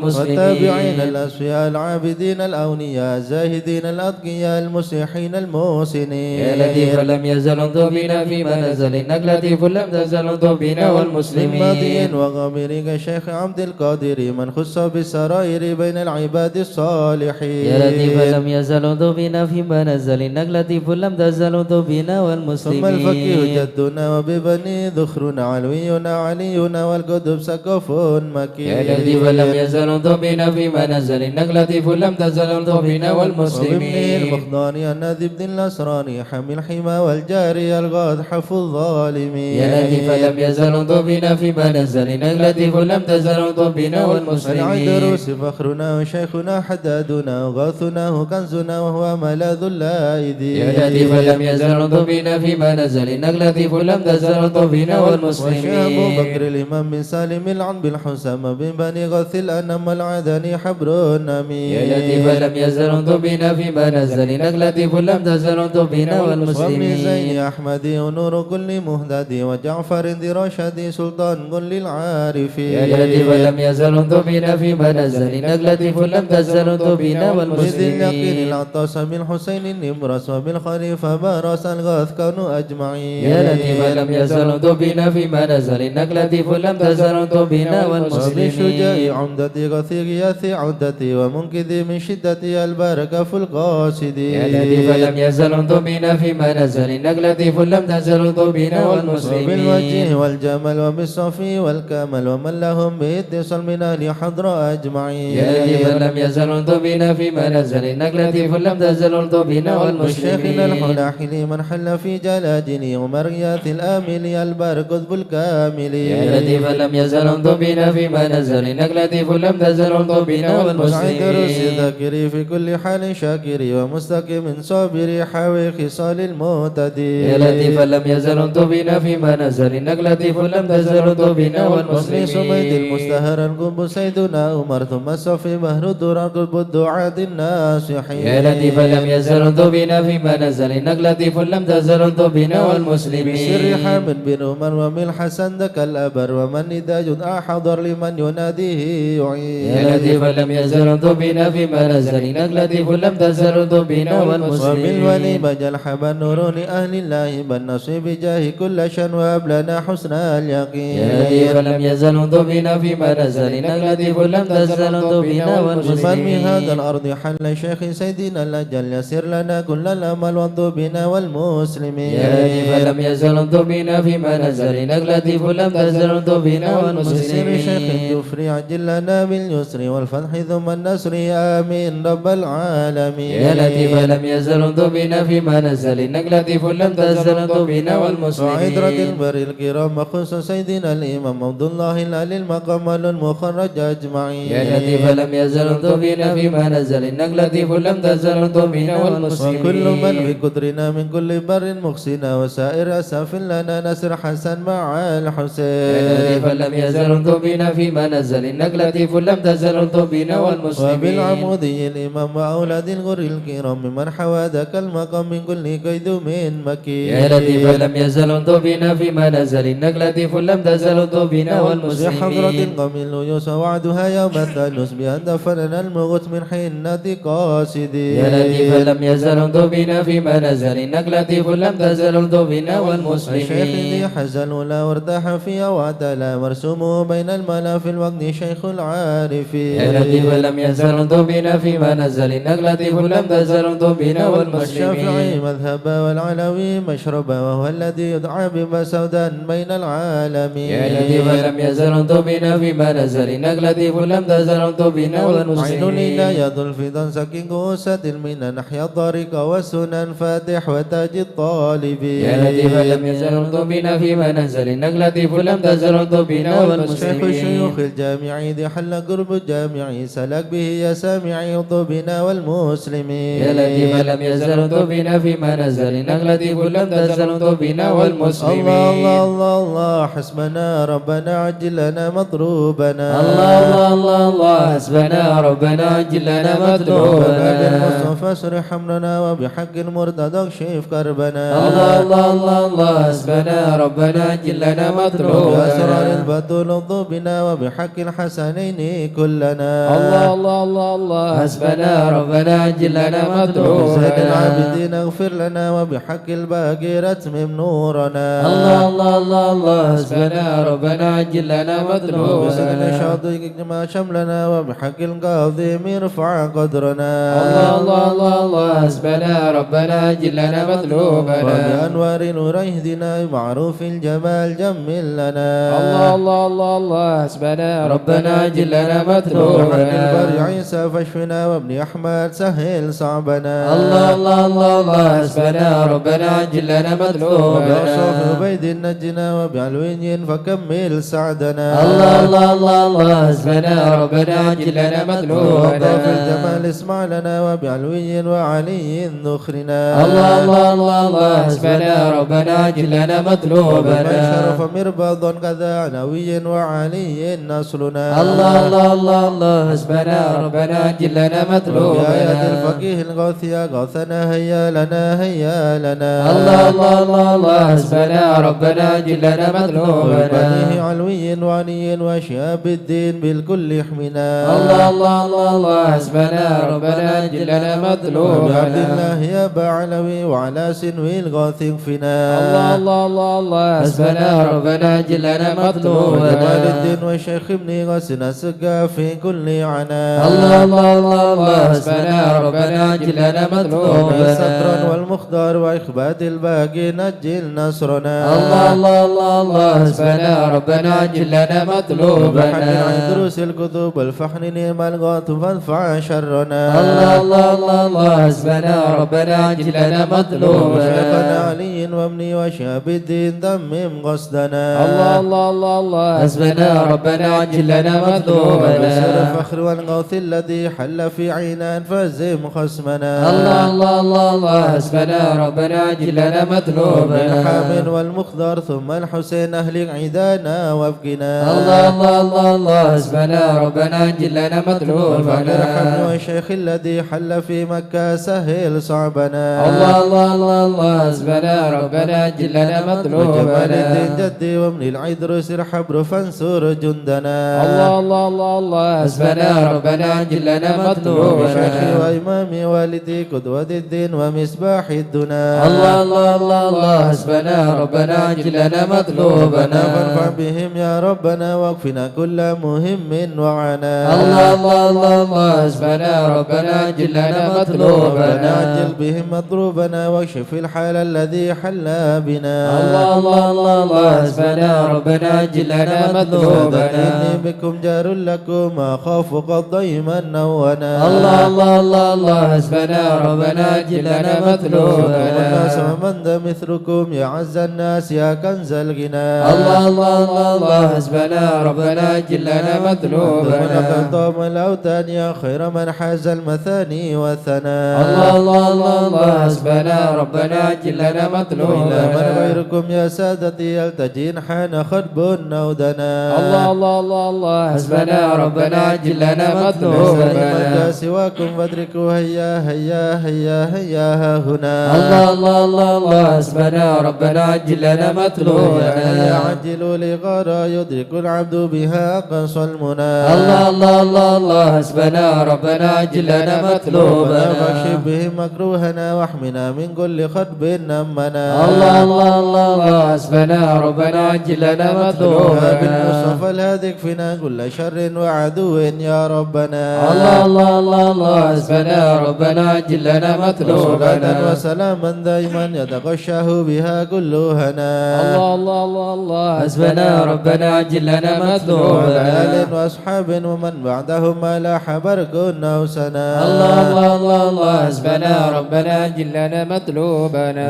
Speaker 1: والمسلمين
Speaker 3: الأصفياء العابدين الأولياء الزاهدين الأتقياء المصلحين المحسنين
Speaker 1: يا لطيفا لم يزل ارض بنا فيما نزل انك لطيف لم تزل ارض بنا
Speaker 3: من
Speaker 1: والمسلمين
Speaker 3: ماضي وغابر كشيخ عبد القادر من خص بالسرائر بين العباد الصالحين
Speaker 1: يا لطيفا لم يزل ارض بنا فيما نزل انك لطيف لم تزل ارض بنا
Speaker 3: ثم
Speaker 1: والمسلمين
Speaker 3: الفقيه جدنا وببني ذخرنا علوينا علينا والقدب سقف مكين
Speaker 1: يا لطيفا لم يزل ارض بنا فيما نزل انك لطيف لم تزل ارض بنا
Speaker 3: وابن
Speaker 1: والمسلمين
Speaker 3: المخضاني النذب بن الأسراني حمي الحمى والجاري الغاد حف الظالمين
Speaker 1: يا لطيفا لم يزل ارض بنا فيما نزل انك لطيف لم تزل ارض بنا والمسلمين
Speaker 3: العيدروس فخرنا وشيخنا حدادنا وغاثنا كنزنا وهو ملاذ اللائذين
Speaker 1: يا لطيفا لم يزل ارض بنا فيما نزل انك لطيف لم تزل ارض بنا
Speaker 3: وشيخ أبو
Speaker 1: والمسلمين
Speaker 3: بكر الإمام بن سالم العن بالحسام بن بني غث الأنم والعدني حبر أمين
Speaker 1: يا لطيفا لم يزل ارض بنا فيما نزل انك لطيف لم تزل ارض بنا
Speaker 3: وابن
Speaker 1: والمسلمين
Speaker 3: زين أحمدي ونور كل مهتدي وجعفر ذي رشدي سلطان كل العارفين
Speaker 1: يا لطيفا لم يزل ارض بنا فيما نزل انك لطيف لم تزل ارض بنا
Speaker 3: وذي اليقين
Speaker 1: والمسلمين
Speaker 3: العطاس بالحسين النبرس وبالخليفة بارس الغاث كانوا أجمعين
Speaker 1: يا لطيفا لم يزل ارض بنا فيما نزل انك لطيف لم تزل ارض بنا والمسلمين
Speaker 3: وبشجاع عمدتي غثي غياثي عدتي ومنقذي من شدتي البركة في القاصدين
Speaker 1: يا لطيفا لم يزل ارض بنا فيما نزل انك لطيف لم تزل ارض بنا والمسلمين
Speaker 3: وبالوجه والجمال وبالصفي والكمال ومن لهم باتصال من أهل حضر أجمعين
Speaker 1: يا لطيفا لم يزل ارض بنا فيما نزل انك لطيف لم تزل ارض بنا
Speaker 3: وشيخنا
Speaker 1: والمسلمين
Speaker 3: الحلاحل من حل في جلاجل ومرياث الآمل البرق قطب الكامل
Speaker 1: يا لطيفا لم يزل ارض بنا فيما نزل انك لطيف لم تزل ارض بنا
Speaker 3: وسعيد
Speaker 1: والمسلمين
Speaker 3: رسي ذاكري في كل حال شاكري ومستقيم صابري حاوي خصال المعتدي
Speaker 1: يا لطيفا لم يزل ارض بنا فيما نزل انك لطيف لم تزل ارض بنا
Speaker 3: وابن سميد
Speaker 1: والمسلمين
Speaker 3: المستهر القب سيدنا عمر ثم صفي بهر الدرر قلب الدعاة الناصحين
Speaker 1: يا لطيفا لم يزل ارض بنا فيما نزل انك لطيف لم تزل ارض بنا والمسلمين
Speaker 3: بسر حامد بن عمر ومن الحسن ذاك الأبر ومن نداج أحضر لمن يناديه يعين
Speaker 1: يا لطيفا لم يزل ارض بنا فيما نزل انك لطيف لم تزل ارض بنا
Speaker 3: وبالولي
Speaker 1: والمسلمين
Speaker 3: بجل حبا نور لأهل الله بالنصيب جاه كل شن وأبلنا حسن اليقين
Speaker 1: يا لطيفا لم يزل ارض بنا فيما نزل انك لطيف لم تزل ارض بنا
Speaker 2: والمسلمين.
Speaker 3: من هذا الأرض حل شيخ سيدنا الأجل يسر لنا كل الأمل واغض بنا والمسلمين.
Speaker 2: يا لطيف لم يزل انظر بنا فيما نزل إنك لطيف لم تزل انظر بنا
Speaker 3: بسر شيخ
Speaker 2: والمسلمين.
Speaker 3: الجفر عجل لنا باليسر والفتح ثم النصر آمين رب العالمين.
Speaker 2: يا لطيف لم يزل انظر بنا فيما نزل إنك لطيف لم تزل انظر بنا والمسلمين.
Speaker 3: وعطرة البر الكرام مخصوص سيدنا الإمام عبد الله العلي المقام المخرج أجمعين.
Speaker 2: يا لطيف لم يزل انظر بنا فيما نزل إنك لطيف لم تزل انظر بنا والمسلمين.
Speaker 3: وكل من في قدرنا من كل بر مخسنا وسائر أساف لنا نسر حسن مع الحسين.
Speaker 2: يا لطيف لم يزل انظر بنا فيما نزل إنك لطيف لم تزل انظر بنا والمسلمين.
Speaker 3: وبالعمودي الإمام وأولاد الغر الكرام ممن حوى ذاك المقام من كل كيد من مكين.
Speaker 2: يا لطيف لم يزل انظر بنا فيما نزل إنك لطيف لم تزل انظر بنا والمسلمين.
Speaker 3: بحضرة القوم الليوس وعدها يوم الثالوث بأن دفننا المغت من حنة قاصدين.
Speaker 2: يا لطيف لم يزل انظر بنا فيما نزل إنك لطيف لم تزل انظر بنا والمسلمين.
Speaker 3: الشيخ ذي حزن لا وارتاح فيها واعتلى مرسومه بين الملا في الوقت شيخ العارفين.
Speaker 2: يا لطيف لم يزل انظر بنا فيما نزل إنك لطيف لم تزل انظر بنا
Speaker 3: والشافعي
Speaker 2: والمسلمين.
Speaker 3: مذهبا والعلوي مشربا وهو الذي يدعى بما سودا بين العالمين.
Speaker 2: يا لطيف لم يزل انظر بنا فيما نزل إنك لطيف لم تزل انظر بنا
Speaker 3: عين
Speaker 2: والمسلمين.
Speaker 3: لا يضل في سكين كوسة المنى نحيا الطريق والسنن فاتح وتاج الطالبين.
Speaker 2: يا لطيف لم يزل انظر بنا فيما نزل إنك لطيف لم تزل انظر بنا
Speaker 3: شيخ
Speaker 2: والمسلمين.
Speaker 3: الشيوخ الجامعي ذي حل قرب الجامعي سلك به يا سامعي بنا والمسلمين.
Speaker 2: يا لطيف لم يزل انظر بنا فيما نزل إنك لطيف لم تزل انظر بنا والمسلمين.
Speaker 3: الله الله الله الله حسبنا ربنا عجل لنا مطلوبنا.
Speaker 2: الله الله الله الله حسبنا ربنا عجل لنا مطلوبنا.
Speaker 3: بالمصطفى اسرح امرنا وبحق المرتضى اكشف كربنا.
Speaker 2: الله الله الله الله حسبنا ربنا عجل لنا مطلوبنا.
Speaker 3: بأسرار البدل بنا وبحق الحسنين كلنا.
Speaker 2: الله الله الله الله حسبنا ربنا عجل لنا
Speaker 3: بزاد
Speaker 2: مطلوبنا.
Speaker 3: العابدين اغفر لنا وبحق الباقي اتمم نورنا.
Speaker 2: الله الله الله الله حسبنا ربنا عجل لنا
Speaker 3: وبسجن
Speaker 2: مطلوبنا.
Speaker 3: شاطئ اجمع شملنا وبحق القاضي ارفع قدرنا.
Speaker 2: الله الله الله الله حسبنا ربنا عجل لنا مطلوبنا.
Speaker 3: وبأنوار نور اهدنا معروف الجمال جمل لنا.
Speaker 2: الله الله الله الله حسبنا ربنا عجل لنا
Speaker 3: وحق
Speaker 2: مطلوبنا.
Speaker 3: البر عيسى فاشفنا وابن أحمد سهل صعبنا.
Speaker 2: الله الله الله الله حسبنا ربنا عجل لنا مطلوبنا.
Speaker 3: وبأصحاب عبيد نجنا وبعلوي فكمل سعدنا.
Speaker 2: الله الله الله الله حسبنا ربنا عجل لنا مطلوبنا.
Speaker 3: وفي الجمال اسمع لنا وبعلوي وعلي نخرنا.
Speaker 2: الله الله الله الله حسبنا ربنا عجل لنا
Speaker 3: ومن
Speaker 2: مطلوبنا.
Speaker 3: شرف مربض كذا علوي وعلي نصرنا.
Speaker 2: الله الله الله الله حسبنا ربنا عجل لنا
Speaker 3: وبآيات
Speaker 2: مطلوبنا.
Speaker 3: الفقيه الغوث يا غوثنا هيا لنا هيا لنا.
Speaker 2: الله الله الله الله حسبنا ربنا عجل لنا مطلوبنا.
Speaker 3: وبنيه علوي وعلي وشهاب الدين بالكل يحمنا.
Speaker 2: الله الله الله الله حسبنا ربنا عجل لنا
Speaker 3: وبعبد
Speaker 2: مطلوبنا.
Speaker 3: الله يا بعلوي وعلى سنوي الغوث اكفنا.
Speaker 2: الله الله الله الله حسبنا ربنا عجل لنا
Speaker 3: وجمال
Speaker 2: مطلوبنا.
Speaker 3: الدين والشيخ ابن غسنا سقا في كل عنا.
Speaker 2: الله الله الله الله حسبنا ربنا عجل لنا مطلوبنا.
Speaker 3: سترا والمختار واخبات الباقي نجل نصرنا.
Speaker 2: الله الله الله الله حسبنا ربنا عجل لنا
Speaker 3: وبحق
Speaker 2: مطلوبنا.
Speaker 3: دروس الكتب والفحن نعم الغوث فادفع شرنا.
Speaker 2: الله الله الله الله حسبنا ربنا عجل لنا
Speaker 3: وشيخنا
Speaker 2: مطلوبنا.
Speaker 3: علي وابني وشهاب الدين تمم قصدنا.
Speaker 2: الله الله الله الله حسبنا ربنا عجل لنا
Speaker 3: وبسر
Speaker 2: مطلوبنا.
Speaker 3: الفخر والغوث الذي حل في عينان فزم خصمنا.
Speaker 2: الله الله الله الله حسبنا ربنا عجل لنا مطلوبنا.
Speaker 3: بالحامل والمخضر ثم الحسين أهلك عيدانا وابقنا.
Speaker 2: الله الله الله الله حسبنا ربنا عجل لنا مطلوبنا.
Speaker 3: الحمد والشيخ الذي حل في مكة سهل صعبنا.
Speaker 2: الله الله الله الله حسبنا ربنا عجل لنا
Speaker 3: وجمال
Speaker 2: مطلوبنا.
Speaker 3: الدين جدي ومن العيدروس الحبر فانصر جندنا.
Speaker 2: الله الله الله الله حسبنا ربنا عجل لنا
Speaker 3: وشيخي
Speaker 2: مطلوبنا.
Speaker 3: وإمامي والدي قدوة الدين ومصباح الدنا.
Speaker 2: الله الله الله الله حسبنا ربنا عجل لنا
Speaker 3: ربنا
Speaker 2: مطلوبنا.
Speaker 3: فارفع بهم يا ربنا واكفنا كل مهم وعنا.
Speaker 1: الله الله الله الله حسبنا ربنا جل لنا مطلوبنا
Speaker 3: عجل بهم مطلوبنا واكشف الحال الذي حل بنا
Speaker 1: الله الله الله الله حسبنا ربنا جل لنا مطلوبنا
Speaker 3: إني بكم جار لكم أخاف قد ضيما نونا
Speaker 1: الله الله الله الله حسبنا ربنا جل لنا مطلوبنا
Speaker 3: والناس ومن ذا مثلكم يا عز الناس يا كنز الغنى
Speaker 1: الله الله الله الله حسبنا ربنا جل لنا مطلوبنا
Speaker 3: ولقد طام الأوتان يا خير من حاز المثاني والثناء
Speaker 1: الله الله الله الله حسبنا ربنا جل لنا مطلوبنا
Speaker 3: إلى من غيركم يا سادتي التجين حان خطب نودنا
Speaker 1: الله الله الله الله حسبنا ربنا جل لنا مطلوبنا
Speaker 3: من سواكم فادركوا هيا هيا هيا هيا ها هنا
Speaker 1: الله الله الله الله حسبنا ربنا جل لنا مطلوبنا
Speaker 3: عجلوا لغارا يدرك العبد بها أقصى المنى
Speaker 1: الله الله الله الله حسبنا ربنا جل لنا مطلوبنا
Speaker 3: واكشف بهم مكروهنا واحمنا من كل خطب نمنا
Speaker 1: الله الله الله الله حسبنا ربنا جل لنا مطلوبنا
Speaker 3: بالمصطفى الهادي اكفنا كل شر وعدو يا ربنا
Speaker 1: الله الله الله الله حسبنا ربنا جل لنا مطلوبنا
Speaker 3: وسلاما دائما يتغشاه بها كل هنا
Speaker 1: الله الله الله الله حسبنا ربنا جل لنا مطلوبنا
Speaker 3: آل وأصحاب ومن بعدهم ما لاح برق أو سنا
Speaker 1: الله الله الله الله حسبنا ربنا جل لنا مطلوبنا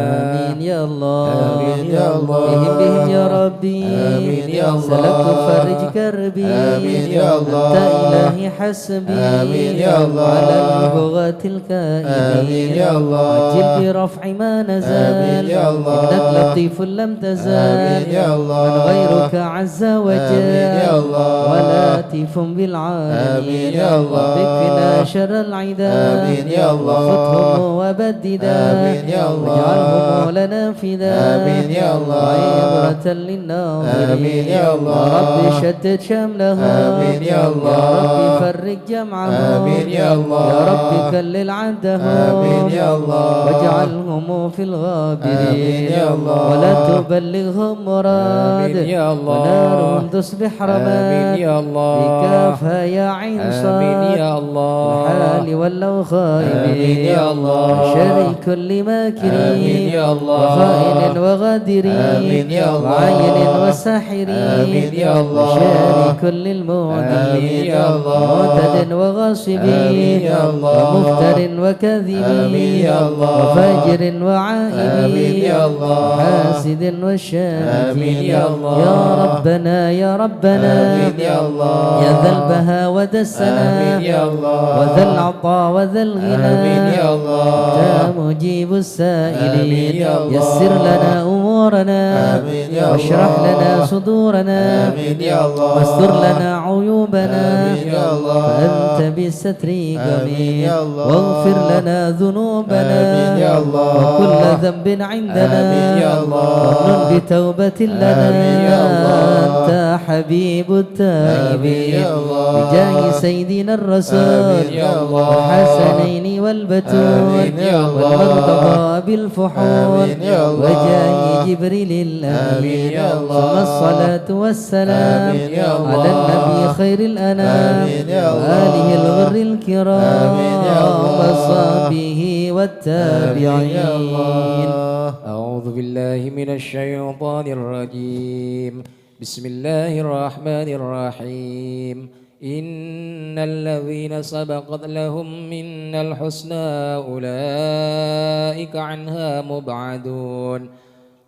Speaker 1: آمين يا الله
Speaker 3: آمين يا الله
Speaker 1: بهم يا ربي
Speaker 3: آمين يا الله
Speaker 1: سلكت فرج كربي
Speaker 3: آمين يا الله
Speaker 1: أنت إلهي حسبي
Speaker 3: آمين يا الله
Speaker 1: على البغاة الكائدين
Speaker 3: آمين يا الله
Speaker 1: عجل برفع ما نزل
Speaker 3: آمين يا الله
Speaker 1: إنك لطيف لم تزل
Speaker 3: آمين يا الله
Speaker 1: من غيرك عز وجل
Speaker 3: آمين يا الله
Speaker 1: ولطيف بالعالمين
Speaker 3: آمين يا الله
Speaker 1: بكفنا شر العدا
Speaker 3: آمين يا الله
Speaker 1: وخذهم وبددا
Speaker 3: آمين يا الله
Speaker 1: واجعلهم لنا فدا
Speaker 3: آمين يا الله
Speaker 1: وعبرة للناظرين
Speaker 3: آمين يا الله
Speaker 1: رب شتت شملهم
Speaker 3: آمين يا الله
Speaker 1: يا رب فرج جمعهم
Speaker 3: آمين يا الله
Speaker 1: يا رب كلل عدهم
Speaker 3: آمين يا الله
Speaker 1: واجعلهم في الغابرين
Speaker 3: آمين يا الله
Speaker 1: ولا تبلغهم مراد
Speaker 2: آمين يا الله
Speaker 1: ونارهم تصبح رماد
Speaker 2: آمين يا الله
Speaker 1: بكافها يا عين صاد
Speaker 2: آمين يا الله
Speaker 1: الحال ولو خائبين
Speaker 2: آمين يا الله
Speaker 1: شر كل ماكرين
Speaker 2: آمين يا الله
Speaker 1: وخائن وغادرين
Speaker 2: آمين يا الله
Speaker 1: وعين وساحرين
Speaker 2: آمين يا الله
Speaker 1: شر كل
Speaker 2: آمين
Speaker 1: المعدين
Speaker 2: يا الله
Speaker 1: معتد وغاصبين
Speaker 2: آمين يا الله
Speaker 1: ومفتر وكاذبين
Speaker 2: آمين يا الله
Speaker 1: وفاجر
Speaker 2: آمين
Speaker 1: وعائبين
Speaker 2: يا الله
Speaker 1: حاسد والشامتين
Speaker 2: آمين يا الله
Speaker 1: يا ربنا يا ربنا
Speaker 2: آمين يا الله
Speaker 1: يا ذا البهاء وذا السنا
Speaker 2: آمين يا الله
Speaker 1: وذا العطاء وذا الغنى
Speaker 2: آمين يا الله
Speaker 1: يا مجيب السائلين
Speaker 2: آمين يا الله
Speaker 1: يسر لنا أمورنا
Speaker 3: آمين يا
Speaker 1: واشرح
Speaker 3: الله
Speaker 1: لنا صدورنا
Speaker 3: آمين يا الله
Speaker 1: واستر لنا عيوبنا
Speaker 3: آمين يا الله
Speaker 1: فأنت بالستر
Speaker 3: آمين
Speaker 1: جميل
Speaker 3: يا الله
Speaker 1: واغفر لنا ذنوبنا
Speaker 3: آمين يا الله
Speaker 1: وكل ذنب عندنا
Speaker 3: آمين يا الله
Speaker 1: ومن بتوبة لنا
Speaker 3: آمين يا الله
Speaker 1: أنت حبيب
Speaker 3: آمين
Speaker 1: التائبين
Speaker 3: يا الله
Speaker 1: بجاه سيدنا الرسول
Speaker 3: آمين يا الله
Speaker 1: والحسنين والبتول
Speaker 3: آمين يا الله
Speaker 1: والمرتضى بالفحول
Speaker 3: آمين يا الله
Speaker 1: وجاه جبريل الأمين
Speaker 3: آمين يا الله
Speaker 1: ثم الصلاة والسلام
Speaker 3: آمين يا الله
Speaker 1: على النبي خير الأنام
Speaker 3: آمين يا الله
Speaker 1: وآله الغر الكرام
Speaker 3: آمين يا الله
Speaker 1: وصحبه
Speaker 3: آمين يا
Speaker 1: والتابعين
Speaker 3: الله
Speaker 2: أعوذ بالله من الشيطان الرجيم بسم الله الرحمن الرحيم إن الذين سبقت لهم منا الحسنى أولئك عنها مبعدون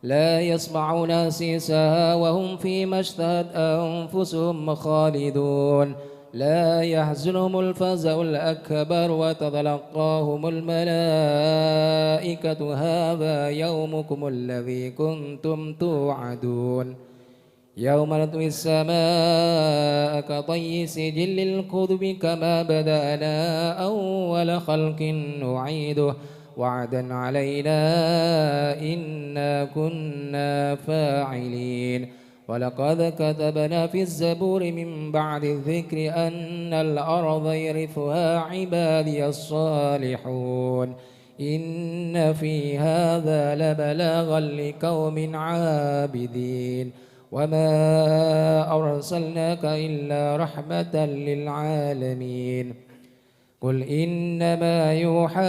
Speaker 2: لا يسمعون سيسها وهم فيما اشتهت أنفسهم خالدون لا يحزنهم الفزع الأكبر وتتلقاهم الملائكة هذا يومكم الذي كنتم توعدون يوم نطوي السماء كطي سجل الكتب كما بدأنا أول خلق نعيده وعدا علينا إنا كنا فاعلين ولقد كتبنا في الزبور من بعد الذكر أن الأرض يرثها عبادي الصالحون إن في هذا لبلاغا لقوم عابدين وما أرسلناك إلا رحمة للعالمين قل إنما يوحى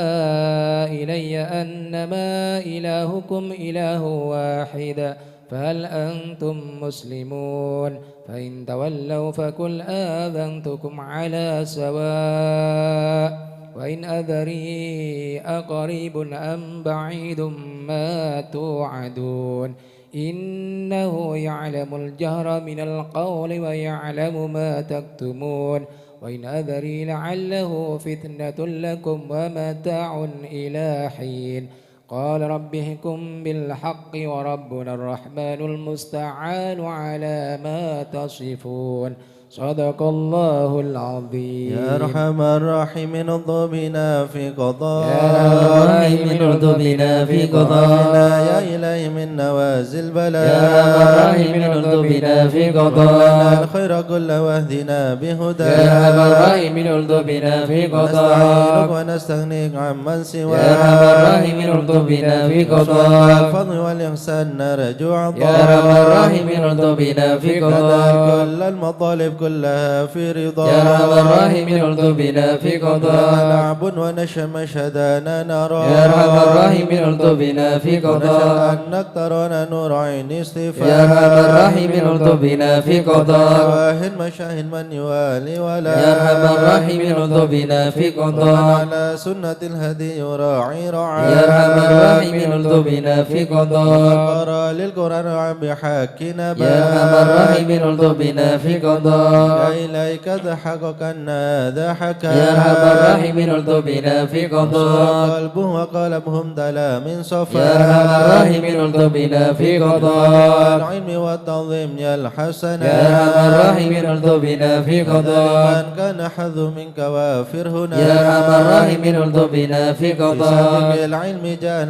Speaker 2: إلي أنما إلهكم إله واحد فهل أنتم مسلمون فإن تولوا فقل آذنتكم على سواء وإن أدري أقريب أم بعيد ما توعدون إنه يعلم الجهر من القول ويعلم ما تكتمون وإن أدري لعله فتنة لكم ومتاع إلى حين قال رب احكم بالحق وربنا الرحمن المستعان على ما تصفون صدق الله العظيم.
Speaker 3: يا أرحم الراحمين ارض بنا في قضاء
Speaker 1: يا أرحم الراحمين ارض بنا في قضاء
Speaker 3: يا إلهي من نوازل البلاء
Speaker 1: يا أرحم الراحمين ارض بنا في
Speaker 3: لنا
Speaker 1: قضاء
Speaker 3: الخير كله واهدنا بهدى
Speaker 1: يا أرحم الراحمين ارض بنا في
Speaker 3: نستعينك
Speaker 1: قضاء
Speaker 3: ونستغنيك عمن سواك
Speaker 1: يا أرحم الراحمين ارض بنا في قضاء
Speaker 3: الفضل والإحسان نرجو عطاء
Speaker 1: يا أرحم الراحمين ارض بنا في قضاء
Speaker 3: كل المطالب كلها في رضا
Speaker 1: يا أرحم الراحمين ارض بنا في قضاء
Speaker 3: نعبد ونشهد مشهدنا نرى
Speaker 1: يا أرحم الراحمين ارض بنا في قضاء
Speaker 3: أنك ترانا نور عين استفاء
Speaker 1: يا أرحم الراحمين ارض بنا في قضاء
Speaker 3: واهن مشاهد من يوالي ولا
Speaker 1: يا أرحم الراحمين ارض بنا في قضاء
Speaker 3: على سنة الهدي يراعي رعايا
Speaker 1: يا أرحم الراحمين ارض بنا في قضاء
Speaker 3: قرأ للقرآن عن بحق نبا
Speaker 1: يا أرحم الراحمين ارض بنا في قضاء
Speaker 3: إليك ضحكك هذا حكى
Speaker 1: يا أرحم الراحمين ارض بنا في قضاء
Speaker 3: قلبه وقلبهم دلا من صفا
Speaker 1: يا أرحم الراحمين ارض بنا في قضاء
Speaker 3: العلم والتنظيم يا الحسن
Speaker 1: يا أرحم الراحمين ارض بنا في قضاء
Speaker 3: من كان حظ منك وافر هنا
Speaker 1: يا أرحم الراحمين ارض بنا في قضاء
Speaker 3: العلم جاء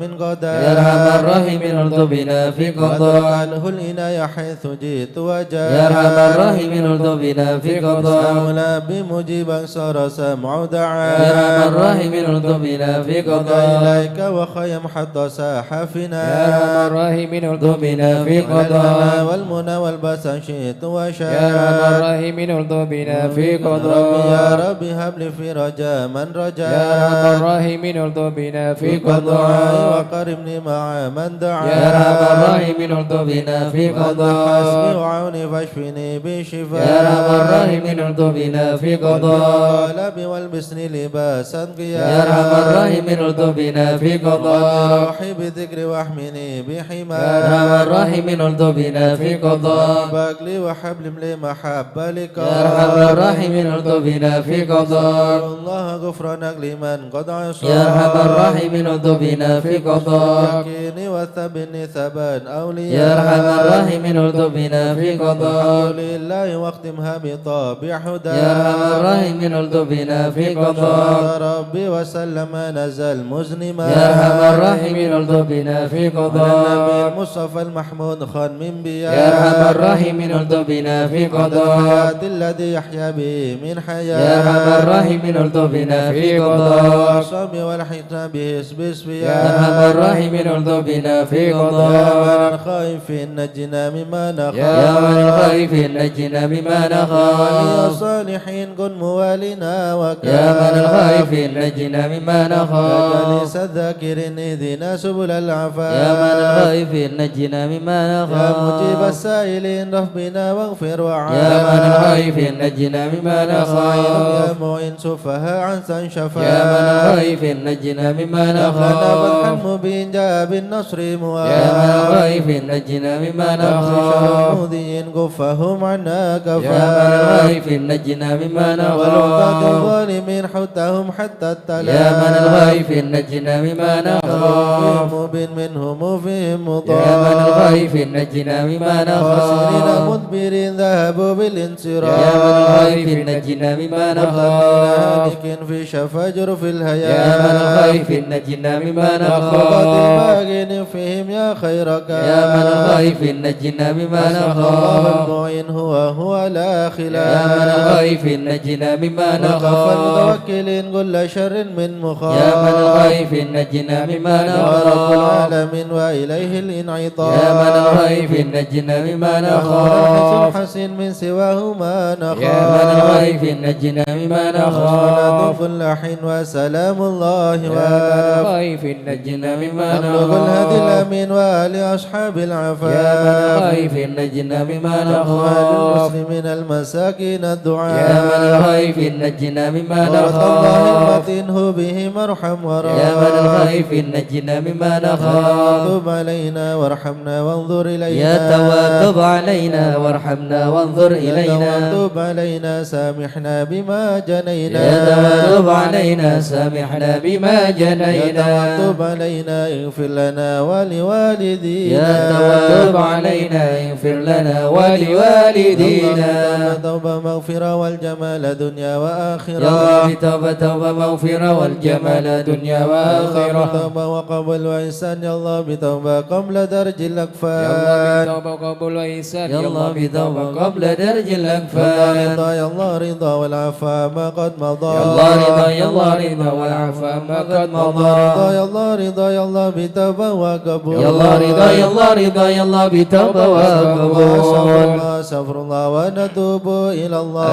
Speaker 3: من غدا
Speaker 1: يا أرحم الراحمين ارض بنا في قضاء
Speaker 3: عنه الإناية حيث جئت وجاء
Speaker 1: يا أرحم الراحمين ارض بنا في قضاء
Speaker 3: أولى بمجيبا صار سمع دعاء
Speaker 1: يا أرحم الراحمين ارض بنا في قضاء
Speaker 3: إليك وخيم حتى ساحفنا
Speaker 2: يا أرحم الراحمين ارض بنا في
Speaker 3: المنى
Speaker 2: قضاء
Speaker 3: والمنى والبس شئت وشاء
Speaker 2: يا أرحم الراحمين ارض بنا في
Speaker 3: ربي يا
Speaker 2: قضاء
Speaker 3: ربي هب لي في رجاء من رجاء
Speaker 2: يا أرحم الراحمين ارض بنا في
Speaker 3: دعائي
Speaker 2: قضاء
Speaker 3: وقربني مع من دعا
Speaker 2: يا أرحم الراحمين ارض بنا في
Speaker 3: حسبي
Speaker 2: قضاء
Speaker 3: وعوني فاشفني بشفاء
Speaker 1: يا أرحم الراحمين ارض بنا في قضاء
Speaker 3: قلبي والبسني لباسا قيا
Speaker 1: يا أرحم الراحمين ارض بنا في قضاء
Speaker 3: روحي بذكري واحمني بحماك
Speaker 1: يا أرحم الراحمين ارض بنا في قضاء
Speaker 3: باقلي وحبل لي محبة لك
Speaker 1: يا أرحم الراحمين ارض بنا في قضاء
Speaker 3: الله غفرانك لمن قد عصى
Speaker 1: يا أرحم الراحمين ارض بنا في قضاء
Speaker 3: يقيني وثبني ثبات أولياء
Speaker 1: يا أرحم الراحمين ارض بنا في قضاء
Speaker 3: لله واختمها بطابع هدى
Speaker 1: يا أرحم الراحمين ارض بنا في قضاء
Speaker 3: ربي وسلم نزل مزنما
Speaker 1: يا أرحم الراحمين ارض بنا في
Speaker 3: النبي
Speaker 1: قضاء
Speaker 3: المصطفى المحمود خان من بيا
Speaker 1: يا أرحم الراحمين ارض بنا في قضاء
Speaker 3: الحياة الذي يحيا به من حياة
Speaker 1: يا أرحم الراحمين ارض بنا في قضاء
Speaker 3: والصوم والحكمة به اسبسفيا
Speaker 1: يا أرحم الراحمين ارض بنا في قضاء
Speaker 3: من خائف نجنا مما نخاف
Speaker 1: يا من الخائف نجنا بما
Speaker 3: يا
Speaker 1: نخاف
Speaker 3: صالحين كن موالنا وكان
Speaker 1: يا من الخائف نجنا مما
Speaker 3: يا
Speaker 1: نخاف
Speaker 3: جليس الذاكرين اهدنا سبل العفاف
Speaker 1: يا من الخائف نجنا مما
Speaker 3: يا
Speaker 1: نخاف
Speaker 3: مجيب السائلين ربنا واغفر وعافنا
Speaker 1: يا من الخائف نجنا مما
Speaker 3: يا
Speaker 1: نخاف
Speaker 3: معين سفهاء عن سنشفا
Speaker 1: يا من الخائف نجنا مما
Speaker 3: لنا فتح
Speaker 1: نخاف
Speaker 3: مبين جاء بالنصر موافق
Speaker 1: يا من الخائف نجنا مما نخاف
Speaker 3: مذين قفهم عنا
Speaker 1: يا من
Speaker 3: كفا
Speaker 1: الخائف نجنا مما
Speaker 3: ولقد
Speaker 1: نخاف
Speaker 3: الظالمين حتهم حتى التلا
Speaker 1: يا من الخائف نجنا مما نخاف
Speaker 3: مبين منهم فيهم
Speaker 1: يا من
Speaker 3: مضاف
Speaker 1: الخائف نجنا مما
Speaker 3: خاسرين
Speaker 1: نخاف
Speaker 3: مدبرين ذهبوا بالانصراف
Speaker 1: يا من الخائف نجنا مما نخاف
Speaker 3: هالك في شفاجر في الهيام
Speaker 1: يا من الخائف نجنا مما
Speaker 3: وقد
Speaker 1: نخاف
Speaker 3: الباقين فيهم يا خيرك
Speaker 1: يا من الخائف نجنا مما
Speaker 3: الله
Speaker 1: نخاف
Speaker 3: المعين هو وهو لا
Speaker 1: يا
Speaker 3: خلاف
Speaker 1: من الخائف نجنا مما
Speaker 3: وكفى
Speaker 1: نخاف
Speaker 3: المتوكلين كل شر من مخاف
Speaker 1: يا من الخائف نجنا مما
Speaker 3: ورب
Speaker 1: نخاف
Speaker 3: العالمين وإليه الانعطاف
Speaker 1: يا من الخائف نجنا مما
Speaker 3: الحسن
Speaker 1: نخاف
Speaker 3: حسين من سواه ما نخاف
Speaker 1: يا من الخائف نجنا مما
Speaker 3: صلاة
Speaker 1: نخاف
Speaker 3: كل حين وسلام الله
Speaker 2: يا من
Speaker 3: واب
Speaker 2: خائف نجنا مما
Speaker 3: نبلغ الهدي
Speaker 2: نخاف
Speaker 3: الأمين وآل أصحاب
Speaker 1: يا من
Speaker 3: العفاف
Speaker 1: الخائف نجنا مما
Speaker 3: أخوان
Speaker 1: نخاف
Speaker 3: المسلمين المساكين الدعاء
Speaker 1: يا من الخائف نجنا مما
Speaker 3: ورد الله
Speaker 1: نخاف
Speaker 3: المتين بهم ارحم
Speaker 1: يا من
Speaker 3: ورحم
Speaker 1: الخائف نجنا مما نخاف
Speaker 3: تب علينا وارحمنا وانظر إلينا
Speaker 1: يا تواتب علينا وارحمنا وانظر إلينا
Speaker 3: تب علينا سامحنا بما جنينا
Speaker 1: يا تواتب علينا سامحنا بما جنينا
Speaker 3: تب علينا اغفر لنا ولوالدينا
Speaker 1: يا تواتب علينا اغفر لنا ولوالدينا
Speaker 3: توبة مغفرة والجمال دنيا
Speaker 1: يا
Speaker 3: وآخرة
Speaker 1: الله توبة توبة مغفرة والجمال دنيا وآخرة
Speaker 3: توبة وقبل وإحسان يا الله بتوبة قبل درج
Speaker 2: يا الله
Speaker 3: الأكفان
Speaker 2: بتوبة قبول وإحسان
Speaker 1: يا الله بتوبة قبل درج
Speaker 3: يا
Speaker 1: الأكفان
Speaker 3: الله رضا يا الله رضا والعفا ما قد مضى
Speaker 1: يا الله رضا يا الله رضا والعفا ما قد مضى
Speaker 3: رضا يا الله رضا يا الله بتوبة وقبول
Speaker 1: يا الله رضا يا الله رضا يا الله بتوبة وقبول
Speaker 3: استغفر الله ونتوب إلى الله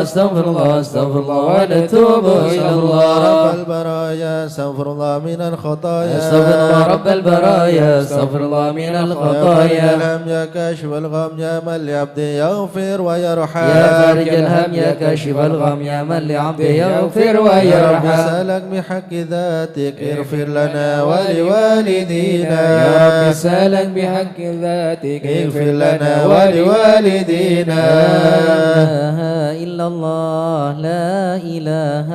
Speaker 1: استغفر الله استغفر الله ونتوب إلى الله
Speaker 3: رب البرايا استغفر الله من الخطايا
Speaker 1: استغفر الله رب البرايا استغفر الله من
Speaker 3: يا
Speaker 1: الخطايا
Speaker 3: الهم يا كاشف الغم يا من لعبده يغفر ويرحم
Speaker 1: يا فارج الهم يا كاشف الغم يا من لعبده يغفر ويرحم
Speaker 3: سألك بحق ذاتك اغفر لنا ولوالدينا
Speaker 2: يا رب سألك بحق ذاتك
Speaker 3: اغفر لنا ولوالدينا
Speaker 1: لا إله إلا الله لا إله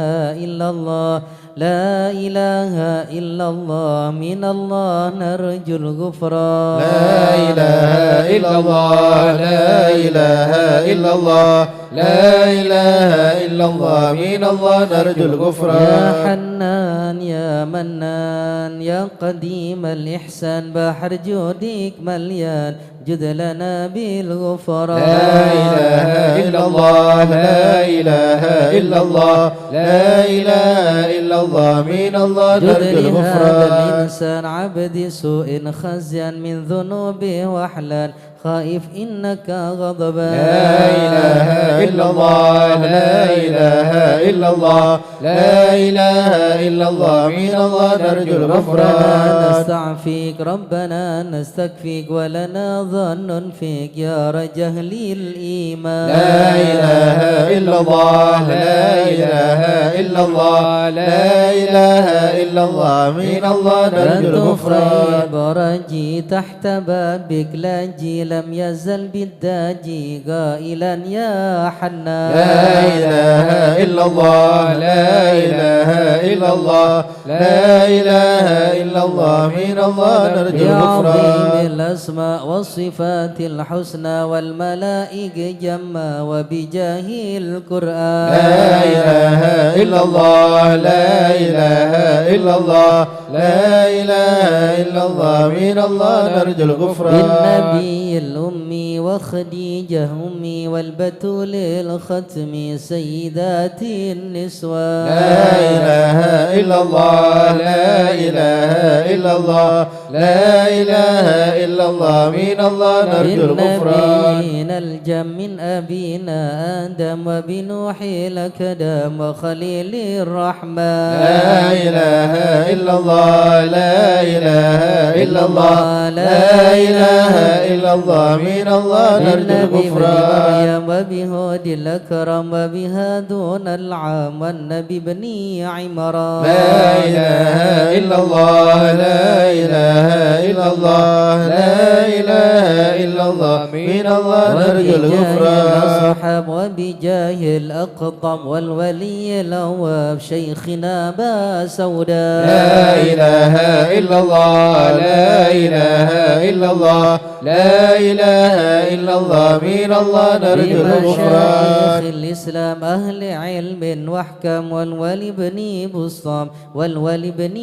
Speaker 1: إلا الله لا إله إلا الله من الله نرجو الغفران
Speaker 3: لا إله إلا الله لا إله إلا الله لا إله إلا الله من الله نرجو
Speaker 1: يا
Speaker 3: الغفران
Speaker 1: حنان يا منان يا قديم الإحسان بحر جودك مليان جد لنا بالغفران
Speaker 3: لا إله إلا الله لا إله إلا الله لا إله إلا الله من الله
Speaker 1: جد
Speaker 3: نرجو
Speaker 1: لهذا
Speaker 3: الغفران
Speaker 1: الإنسان عبد سوء خزيا من ذنوبه وحلال خائف إنك غضبان
Speaker 3: لا إله إلا الله لا إله إلا الله لا إله إلا الله من الله نرجو
Speaker 1: ربنا
Speaker 3: الغفران
Speaker 1: نستعفيك ربنا نستكفيك ولنا ظن فيك يا رجهل الإيمان
Speaker 3: لا إله إلا الله لا إله إلا الله لا إله إلا الله من الله نرجو الغفران
Speaker 1: برجي تحت بابك لاجي لم يزل بالداجي قائلا يا حنان
Speaker 3: لا إله إلا الله لا إله إلا الله لا إله إلا الله من الله نرجو
Speaker 1: بعظيم
Speaker 3: الغفران
Speaker 1: الأسماء والصفات الحسنى والملائكة جما وبجاه القرآن
Speaker 3: لا إله إلا الله لا إله إلا الله لا إله إلا الله من الله نرجو الغفران
Speaker 1: بالنبي الأمي وخديجة أمي والبتول الختم سيدات النسوان
Speaker 3: لا إله إلا الله لا إله إلا الله لا إله إلا الله من الله نرجو الغفران
Speaker 1: بالنبيين الجم من أبينا آدم وبنوح الأكدم وخليل الرحمن
Speaker 3: لا إله إلا الله لا إله إلا الله لا إله إلا الله من الله نرجو
Speaker 1: بالنبي
Speaker 3: الغفران
Speaker 1: مريم وبهود الأكرم وبهادون العام والنبي بني عمران
Speaker 3: لا إله إلا الله لا إله إلا الله لا إله إلا الله من الله نرجو
Speaker 1: وبجاه
Speaker 3: الغفران
Speaker 1: الأصحاب وبجاه الأقطم والولي الأواب شيخنا با سوداء
Speaker 3: لا إله إلا الله لا إله إلا الله لا إله إلا الله من الله نرجو الغفران
Speaker 1: بمشايخ الإسلام أهل علم واحكم والولي بن بسطام والولي بن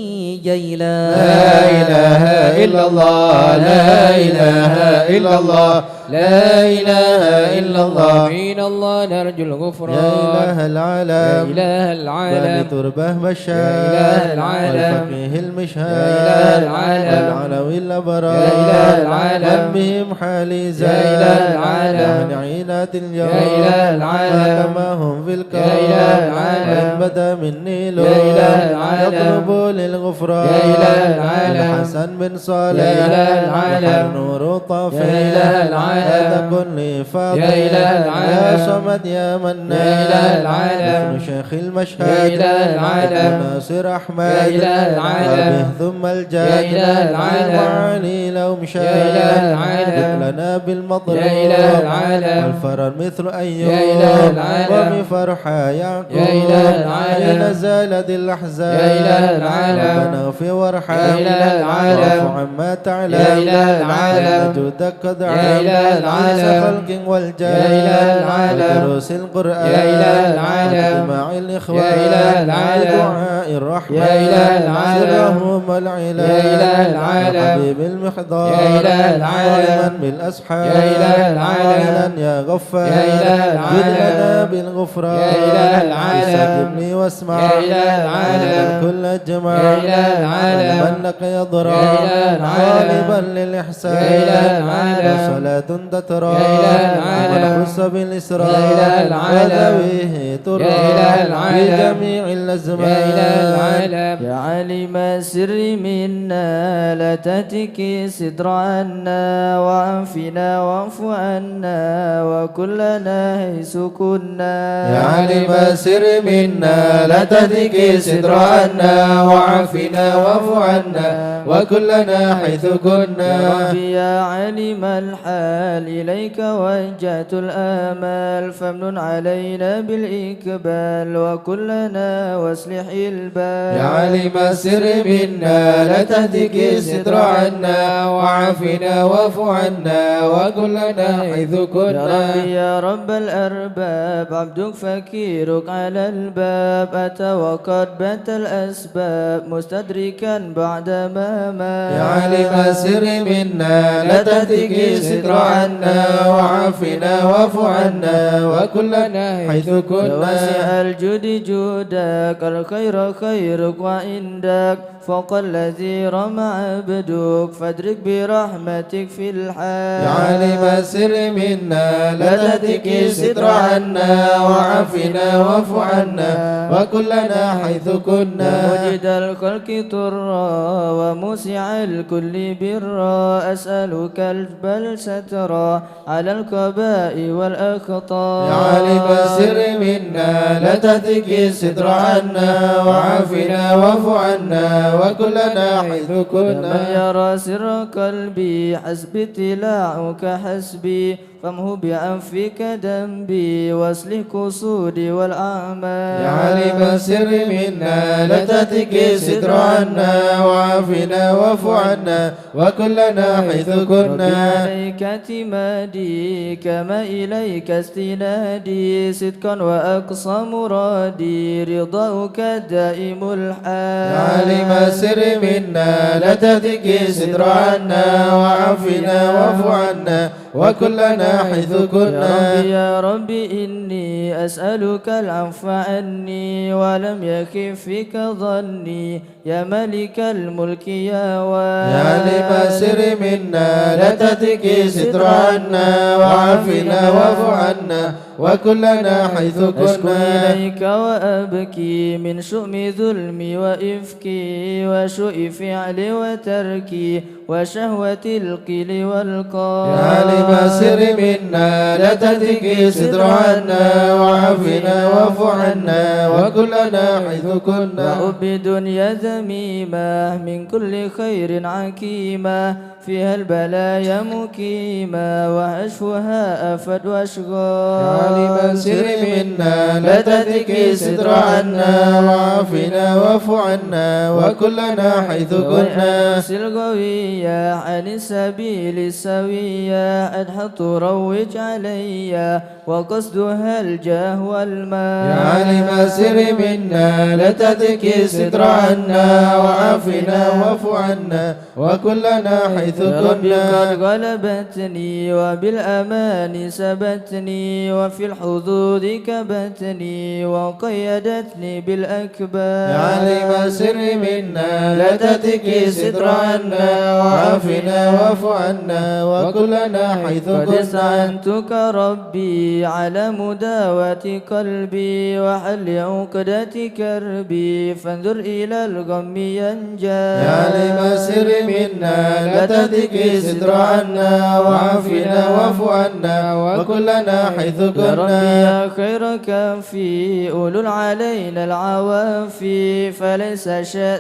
Speaker 1: جيلان
Speaker 3: لا إله إلا الله لا إله إلا الله لا إله إلا الله
Speaker 2: من الله نرجو الغفران
Speaker 3: يا إله
Speaker 2: يا
Speaker 3: العالم
Speaker 2: إله العالم
Speaker 3: تربه
Speaker 2: يا
Speaker 3: بشار
Speaker 2: إله العالم
Speaker 3: والفقيه
Speaker 2: يا
Speaker 3: المشهاد
Speaker 2: إله العالم
Speaker 3: والعلوي الأبرار
Speaker 2: يا إله العالم
Speaker 3: من بهم حالي زاد
Speaker 2: يا إله العالم
Speaker 3: ومن عينات اليوم
Speaker 2: يا إله العالم
Speaker 3: كما هم في الكون
Speaker 2: يا إله العالم
Speaker 3: وإن بدا مني لون
Speaker 2: يا إله العالم
Speaker 3: يطلب للغفران
Speaker 2: يا إله العالم
Speaker 3: الحسن بن صالح
Speaker 2: يا إله العالم
Speaker 3: نور طافي
Speaker 2: يا إله العالم
Speaker 3: هذا كل فاضل
Speaker 2: يا إله العالم
Speaker 3: يا صمد يا منان
Speaker 2: يا إله العالم
Speaker 3: ابن شيخ المشهد
Speaker 2: يا إله العالم
Speaker 3: ناصر أحمد
Speaker 2: يا إله العالم
Speaker 3: وبه ثم الجاد
Speaker 2: يا إله العالم
Speaker 3: وعلي لو مشاد
Speaker 2: يا إله العالم
Speaker 3: لنا بالمطر
Speaker 2: يا إله العالم
Speaker 3: والفرر مثل أيوب
Speaker 2: يا إله العالم
Speaker 3: وبفرحة يعقوب
Speaker 2: يا إله العالم
Speaker 3: حين زالت الأحزان
Speaker 2: يا إله العالم
Speaker 3: ربنا في ورحة
Speaker 2: يا إله العالم
Speaker 3: واعف عما تعلم
Speaker 2: يا إله العالم
Speaker 3: إن جودك قد
Speaker 2: يا
Speaker 3: عام
Speaker 2: إله العالم
Speaker 3: ليس خلق والجان
Speaker 2: يا إله العالم
Speaker 3: ودروس القرآن
Speaker 2: يا إله العالم
Speaker 3: واجتماع الإخوان
Speaker 2: يا إله العالم
Speaker 3: ودعاء الرحمن
Speaker 2: يا إله العالم
Speaker 3: سرهم العلا
Speaker 2: يا إله العالم
Speaker 3: حبيب المحضار
Speaker 2: يا إله العالم
Speaker 3: ومن بالأسحار
Speaker 2: يا إله العالم
Speaker 3: قائلا يا غفار
Speaker 2: يا إله العالم
Speaker 3: جد لنا بالغفران
Speaker 2: يا إله العالم
Speaker 3: استجبني واسمع
Speaker 2: يا إله العالم
Speaker 3: كل الجماع
Speaker 2: يا إله العالم
Speaker 3: من لك يضرع
Speaker 2: يا إله العالم
Speaker 3: طالبا للإحسان
Speaker 2: يا إله العالم
Speaker 3: وصلاة تترى
Speaker 2: يا إله العالم
Speaker 3: ونخص بالإسراء
Speaker 2: يا إله العالم
Speaker 3: وذويه ترى
Speaker 2: يا إله العالم
Speaker 3: في جميع الأزمان
Speaker 2: يا إله العالم
Speaker 1: يا عالم السر منا لا تهتك ستر عنا وعافنا واعف عنا وكلنا حيث كنا
Speaker 3: يا عالم السر منا لا تهتك ستر عنا وعافنا واعف عنا وكلنا حيث
Speaker 1: يا
Speaker 3: كنا
Speaker 1: ربي يا عالم الحال إليك وجهت الآمال فامنن علينا بالإقبال وكلنا واصلح البال
Speaker 3: يا عالم السر منا لا تهتك ستر عنا وعافنا واعف عنا وكلنا حيث
Speaker 1: يا
Speaker 3: كنا
Speaker 1: ربي يا رب الأرباب عبدك فكيرك على الباب أتى وقد بات الأسباب مستدركا بعدما مات
Speaker 3: يا عالم السر منا لا تهتك ستر عنا وعافنا واعف عنا وكلنا حيث
Speaker 1: يا
Speaker 3: كنا
Speaker 1: واسع الجود جودك الخير خيرك وعندك فوق الذي رمى عبدك فادرك برحمتك في الحال
Speaker 3: يا عالم السر منا لا تهتك ستر عنا وعافنا واعف عنا وكلنا حيث
Speaker 1: يا
Speaker 3: كنا
Speaker 1: مجد الخلق طرا وموسع الكل برا أسألك البل سترا على القباء والأخطاء
Speaker 3: يا عالم السر منا لا تهتك ستر عنا وعافنا واعف عنا وكلنا حيث
Speaker 1: يا من
Speaker 3: كنا
Speaker 1: يرى سر قلبي حسبي اطلاعك حسبي فامه بعفوك ذنبي واصلح قصودي والأعمال
Speaker 3: يا عالم السر منا لا تهتك ستر عنا وعافنا واعف عنا وكلنا حيث
Speaker 1: ربي
Speaker 3: كنا
Speaker 1: عليك اعتمادي كما إليك استنادي صدقا وأقصى مرادي رضاك دائم الحال
Speaker 3: يا عالم السر منا لا تهتك ستر عنا وعافنا واعف عنا وكلنا حيث كنا
Speaker 1: يا ربي إني أسألك العفو عني ولم يخف فيك ظني يا ملك الملك يا واد
Speaker 3: يا عالم السر منا لا تهتك ستر عنا وعافنا واعف عنا وكلنا حيث
Speaker 1: أشكو
Speaker 3: كنا
Speaker 1: إليك وأبكي من شؤم ظلمي وإفكي وشوء فعلي وتركي وشهوة القيل والقال
Speaker 3: يا عالم السر منا لا تهتك ستر عنا وعافنا واعف عنا وكلنا حيث كنا
Speaker 1: وأب دنيا ذميمة من كل خير عكيمة فيها البلايا مكيمة وأشفها أفد وأشغال
Speaker 3: يا عالم السر منا لا تهتك ستر عنا وعافنا واعف عنا وكلنا حيث كنا
Speaker 1: أرسل قوية عن السبيل السوية أدحط روج علي وقصدها الجاه والمال.
Speaker 3: يا عالم السر منا لا تذكي ستر عنا وعافنا واعف عنا وكلنا حيث
Speaker 1: يا ربي
Speaker 3: كنا.
Speaker 1: قد غلبتني وبالأمان سبتني وفي الحدود كبتني وقيدتني بالأكباد.
Speaker 3: يا عالم السر منا لا تذكي ستر عنا وعافنا واعف عنا وكلنا حيث
Speaker 1: قد
Speaker 3: كنا.
Speaker 1: استعنتك ربي على مداواة قلبي وحل عقدة كربي فانظر إلى الغم ينجى.
Speaker 3: يا عالم السر منا لا تذكي ستر عنا وعافنا واعف عنا وكلنا حيث
Speaker 1: يا ربي
Speaker 3: كنا.
Speaker 1: يا خير كافي أولو علينا العوافي فليس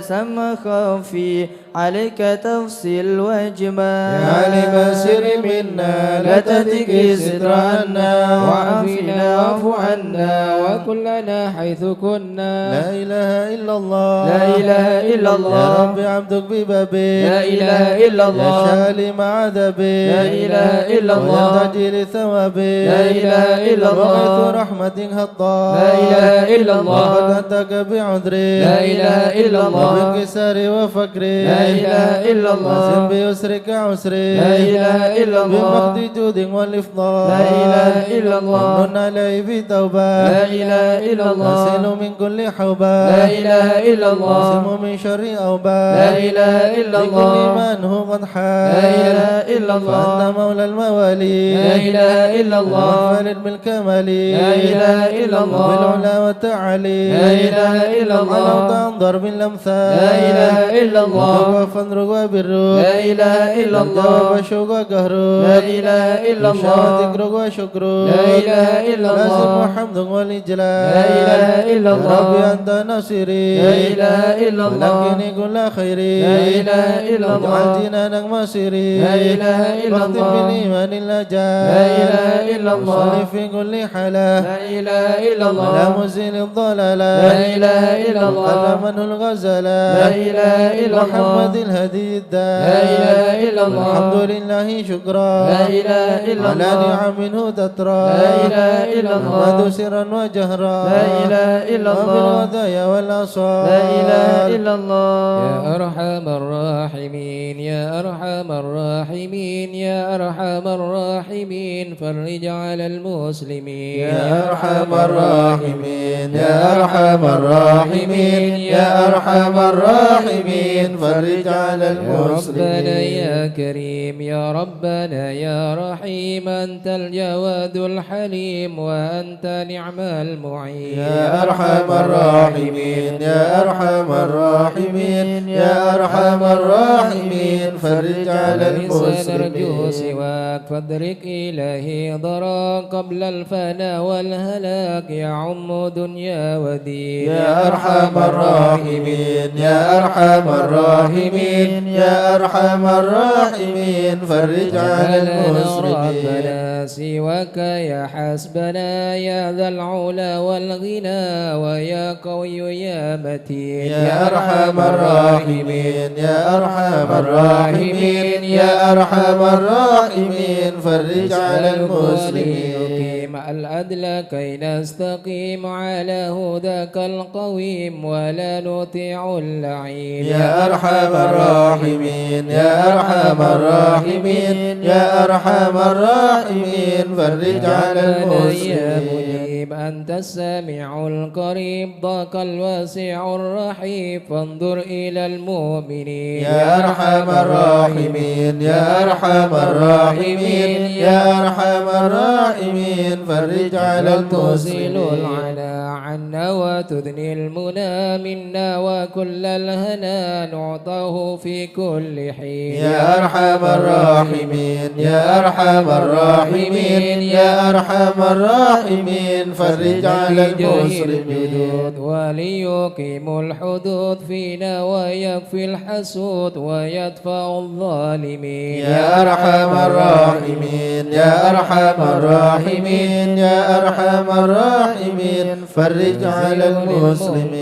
Speaker 1: ثم خافي عليك تفصيل وجمال.
Speaker 3: يا عالم السر منا لا تذكي ستر عنا
Speaker 2: وعافنا واعف عنا وكلنا حيث كنا.
Speaker 3: لا إله إلا الله
Speaker 1: لا إله إلا
Speaker 3: يا
Speaker 1: الله.
Speaker 3: رب عبدك ببابي
Speaker 1: لا إله إلا
Speaker 3: يا
Speaker 1: الله.
Speaker 3: شالم عذبي
Speaker 1: لا إله إلا الله.
Speaker 3: وينتجي لثوابي
Speaker 1: لا إله إلا الله.
Speaker 3: وغيث رحمة هطال
Speaker 1: لا إله إلا الله.
Speaker 3: وقد أتاك بعذري
Speaker 1: لا إله إلا الله.
Speaker 3: وبانكسار وفقري
Speaker 1: لا إله إلا
Speaker 3: وزن
Speaker 1: الله.
Speaker 3: بيسرك عسري
Speaker 1: لا إله إلا الله.
Speaker 3: بمقت جود والإفضال
Speaker 1: لا إله إلا الله.
Speaker 3: ومن علي بتوبة
Speaker 1: لا إله إلا الله.
Speaker 3: أسل من كل حوبة
Speaker 1: لا إله إلا الله.
Speaker 3: أقسم من شر أوبة
Speaker 1: لا إله إلا
Speaker 3: لكل
Speaker 1: الله.
Speaker 3: من هو قد حال
Speaker 1: لا إله إلا الله.
Speaker 3: فأنت مولى الموالي
Speaker 1: لا إله إلا الله.
Speaker 3: وفرد بالكمال
Speaker 1: لا إله إلا الله.
Speaker 3: بالعلا والتعالي
Speaker 1: لا إله إلا الله.
Speaker 3: ولو تنظر بالأمثال
Speaker 1: لا إله إلا الله.
Speaker 3: فانرق بالروح
Speaker 1: لا إله إلا الله.
Speaker 3: وشوق قهره
Speaker 1: لا إله إلا الله.
Speaker 3: ذكرك وشكره
Speaker 1: لا إله إلا الله.
Speaker 3: لازم وحمد والإجلال
Speaker 1: لا إله إلا
Speaker 3: يا
Speaker 1: الله.
Speaker 3: ربي أنت ناصري
Speaker 1: لا إله إلا الله.
Speaker 3: ولكن كل خيري
Speaker 1: لا إله إلا الله.
Speaker 3: واجعل جنانك مصيري
Speaker 1: لا إله إلا
Speaker 3: واختم
Speaker 1: الله.
Speaker 3: بالإيمان اللجاء
Speaker 1: لا إله إلا الله.
Speaker 3: وصلي في كل حالة
Speaker 1: لا إله إلا الله.
Speaker 3: على مزيل الضلالة
Speaker 1: لا إله إلا الله.
Speaker 3: وقلمنه الغزالة
Speaker 1: لا إله إلا الله.
Speaker 3: محمد الهدي الداء
Speaker 1: لا إله إلا الله.
Speaker 3: الحمد لله شكرا
Speaker 1: لا إله إلا
Speaker 3: على
Speaker 1: الله.
Speaker 3: نعم منه تترى
Speaker 1: لا إله إلا الله.
Speaker 3: محمد سرا وجهرا
Speaker 1: لا إله إلا الله.
Speaker 3: وبالودايا والأصال
Speaker 1: لا إله إلا الله.
Speaker 2: يا أرحم الراحمين يا أرحم الراحمين يا أرحم الراحمين فرج على المسلمين.
Speaker 3: يا أرحم الراحمين يا أرحم الراحمين يا أرحم الراحمين فرج على
Speaker 2: يا ربنا
Speaker 3: المسلمين.
Speaker 2: يا كريم يا ربنا يا رحيم أنت الجواد الحليم وأنت نعم المعين.
Speaker 3: يا أرحم الراحمين يا أرحم الراحمين يا أرحم الراحمين فرج على
Speaker 2: وليس نرجو
Speaker 3: المسلمين.
Speaker 2: سواك فادرك إلهي ضرا قبل الفناء والهلاك يعم دنيا ودين.
Speaker 3: يا أرحم الراحمين يا أرحم الراحمين يا أرحم الراحمين فرج على المسلمين.
Speaker 2: ربنا سواك يا حسبنا يا ذا العلا والغنى ويا قوي يا متين.
Speaker 3: يا أرحم الراحمين يا أرحم الراحمين يا أرحم الراحمين فرج على المسلمين.
Speaker 2: المسلمين العدل كي نستقيم على هداك القويم ولا نطيع اللعين.
Speaker 3: يا أرحم الراحمين يا أرحم الراحمين يا أرحم الراحمين فرج على
Speaker 2: يا
Speaker 3: المسلمين.
Speaker 2: مجيب أنت السميع القريب ضاق الواسع الرحيم فانظر إلى المؤمنين.
Speaker 3: يا أرحم الراحمين يا أرحم الراحمين يا أرحم الراحمين فرج على
Speaker 2: توصل
Speaker 3: المسلمين.
Speaker 2: العنا عنا وتدني المنى منا وكل الهنا نعطاه في كل حين.
Speaker 3: يا أرحم الراحمين يا أرحم الراحمين يا أرحم الراحمين فرج على المسلمين
Speaker 2: وليقيم الحدود فينا ويكفي الحسود ويدفع الظالمين
Speaker 3: يا أرحم الراحمين يا أرحم الراحمين يا أرحم الراحمين فرج على المسلمين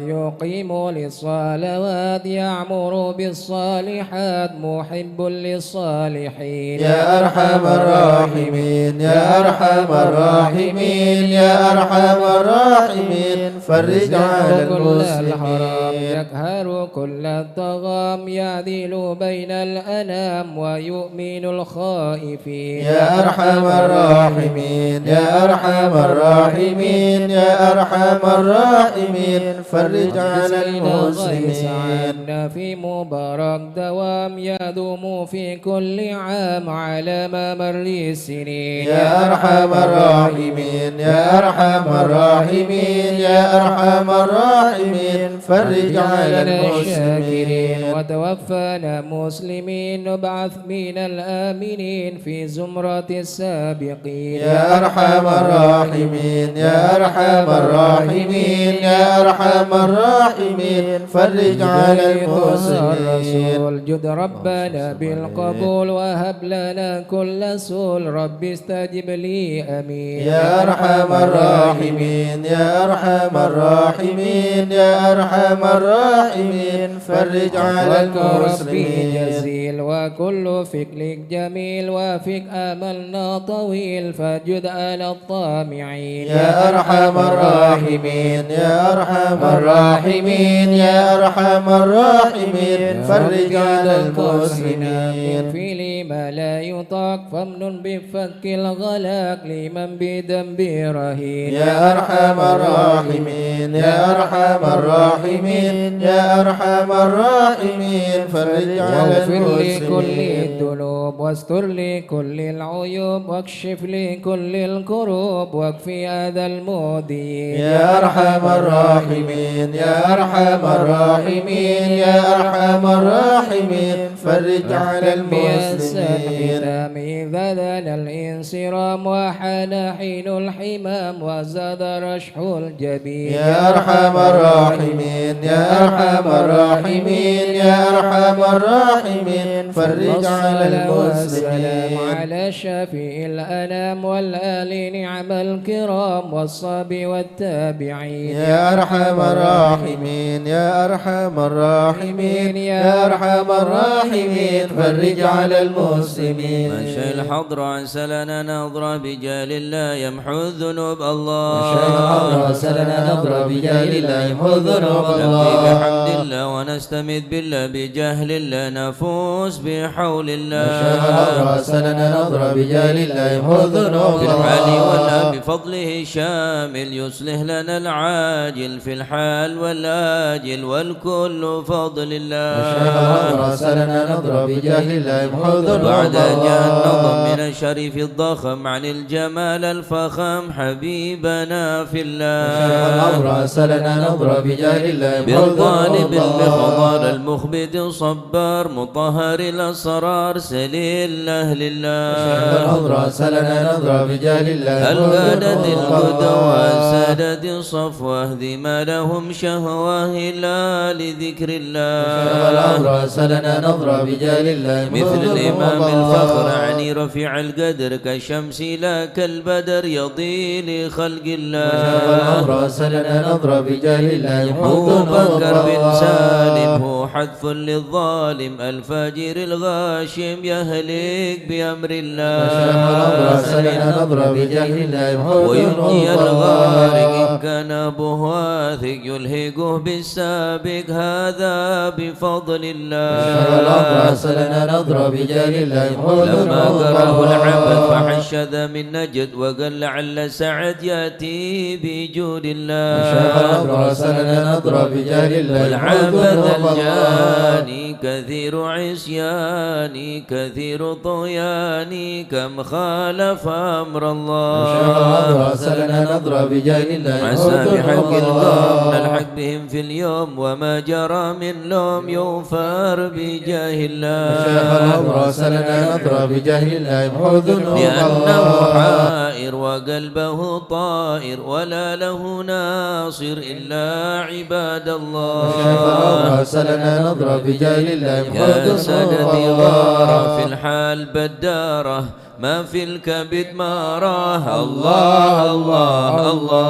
Speaker 2: يقيم للصلوات يعمر بالصالحات محب للصالحين
Speaker 3: يا أرحم الراحمين يا أرحم الراحمين يا أرحم الراحمين فرج على المسلمين
Speaker 2: يقهر كل الطغام يعدل بين الأنام ويؤمن الخائفين
Speaker 3: يا أرحم الراحمين يا أرحم الراحمين يا أرحم الراحمين فرج على المسلمين
Speaker 2: في مبارك دوام يدوم في كل عام على ممر السنين
Speaker 3: يا أرحم الراحمين يا أرحم الراحمين يا أرحم الراحمين فرج على المسلمين
Speaker 2: وتوفنا مسلمين وابعث من الآمنين في زمرة السابقين
Speaker 3: يا أرحم الراحمين يا أرحم الراحمين يا أرحم الراحمين فرج على المسلمين
Speaker 2: جد ربنا بالقبول وهب لنا كل سول رب استجب لي أمين
Speaker 3: يا أرحم الراحمين يا أرحم الراحمين يا أرحم الراحمين فرج على المسلمين
Speaker 2: جزيل وكل فكرك جميل وفك أملنا طويل فجد على الطامعين
Speaker 3: يا أرحم الراحمين يا أرحم الراحمين يا أرحم الراحمين فرج على المسلمين
Speaker 2: في لما لا يطاق فمن بفك الغلاق لمن بذنب رهين
Speaker 3: يا أرحم الراحمين يا أرحم الراحمين يا أرحم الراحمين فرج على
Speaker 2: واغفر لكل
Speaker 3: المسلمين
Speaker 2: الذنوب واستر لكل العيوب واكشف لكل الكروب واكفي أذى المؤذين
Speaker 3: يا أرحم الراحمين يا أرحم الراحمين يا أرحم الراحمين فرج على المسلمين
Speaker 2: إذا دنا الانصرام وحان حين الحمام وزاد رشح الجبين
Speaker 3: يا أرحم الراحمين يا أرحم الراحمين يا أرحم الراحمين فرج على المسلمين
Speaker 2: على شفيع الأنام والآل نعم الكرام والصحب والتابعين
Speaker 3: يا أرحم الراحمين يا أرحم الراحمين يا أرحم الراحمين فرج على المسلمين
Speaker 4: من شاء الحضر عسى لنا نظرة بجال الله يمحو الذنوب الله
Speaker 3: شاء الحضر عسى لنا نظرة بجال الله يمحو الذنوب الله
Speaker 4: نبكي بحمد الله ونستمد بالله بجهل الله نفوز بحول الله
Speaker 3: شاء الحضر عسى لنا نظرة بجال الله يمحو الذنوب
Speaker 4: في الحال والله بفضله شامل يصلح لنا العاجل في الحال والآجل والكل فضل الله
Speaker 3: شاء الحضر عسى لنا نظرة بجال الله يمحو الذنوب
Speaker 4: بعد جاء النظم من الشريف الضخم عن الجمال الفخم حبيبنا في الله
Speaker 3: الحضر عسى لنا نظرة بجال الله يمحو
Speaker 4: بالطالب المخضر المخبت الصبار مطهر الأسرار سليل أهل الله
Speaker 3: الحضر عسى لنا نظرة بجال الله
Speaker 4: القادة القدوى سادة الصفوة ذي ما لهم شهوة إلا لذكر الله
Speaker 3: الحضر عسى لنا نظرة بجال الله
Speaker 4: مثل الإمام الفخر عني رفيع القدر كالشمس لا كالبدر يضي لخلق الله
Speaker 3: الحضر عسى لنا نظرة بجال الله
Speaker 4: أبو بكر بن سالم هو حذف للظالم الفاجر الغاشم يهلك بأمر الله
Speaker 3: الحضر عسى لنا نظرة بجال الله
Speaker 4: وينجي الغارق إن كان أبوه واثق يلهقه بالسابق هذا بفضل الله
Speaker 3: الحضر عسى لنا نظرة بجال الله
Speaker 4: لما قرأه العبد فحشذ من نجد وقال لعل سعد يأتي بجود الله
Speaker 3: الحضر عسى لنا نظرة بجال الله
Speaker 4: والعبد الجاني كثير عصياني كثير طغياني كم خالف أمر الله
Speaker 3: الحضر عسى لنا نظرة بجال الله
Speaker 4: عسى بحق القوم الحق بهم في اليوم وما جرى من لوم يغفر بجاه الله.
Speaker 3: شيخ الأمر سلنا نظرة بجاه الله يمحو ذنوب
Speaker 4: لأنه
Speaker 3: الله.
Speaker 4: حائر وقلبه طائر ولا له ناصر إلا عباد الله.
Speaker 3: شيخ الأمر سلنا نظرة بجاه الله يمحو
Speaker 4: يا
Speaker 3: ذنوب
Speaker 4: سندي
Speaker 3: الله.
Speaker 4: غارة في الحال بدارة ما في الكبد ماراه. الله الله الله.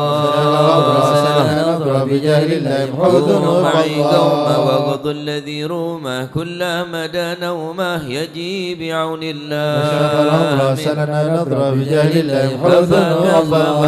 Speaker 3: سلنا نظرة بجاه الله يمحو
Speaker 4: كونوا
Speaker 3: ذنوب
Speaker 4: معي قوما
Speaker 3: الله.
Speaker 4: وغض الذي رومه كل مدى نومه يجي بعون الله.
Speaker 3: شيخ الأمر سلنا نظرة بجاه الله يمحو ذنوب
Speaker 4: فما
Speaker 3: الله.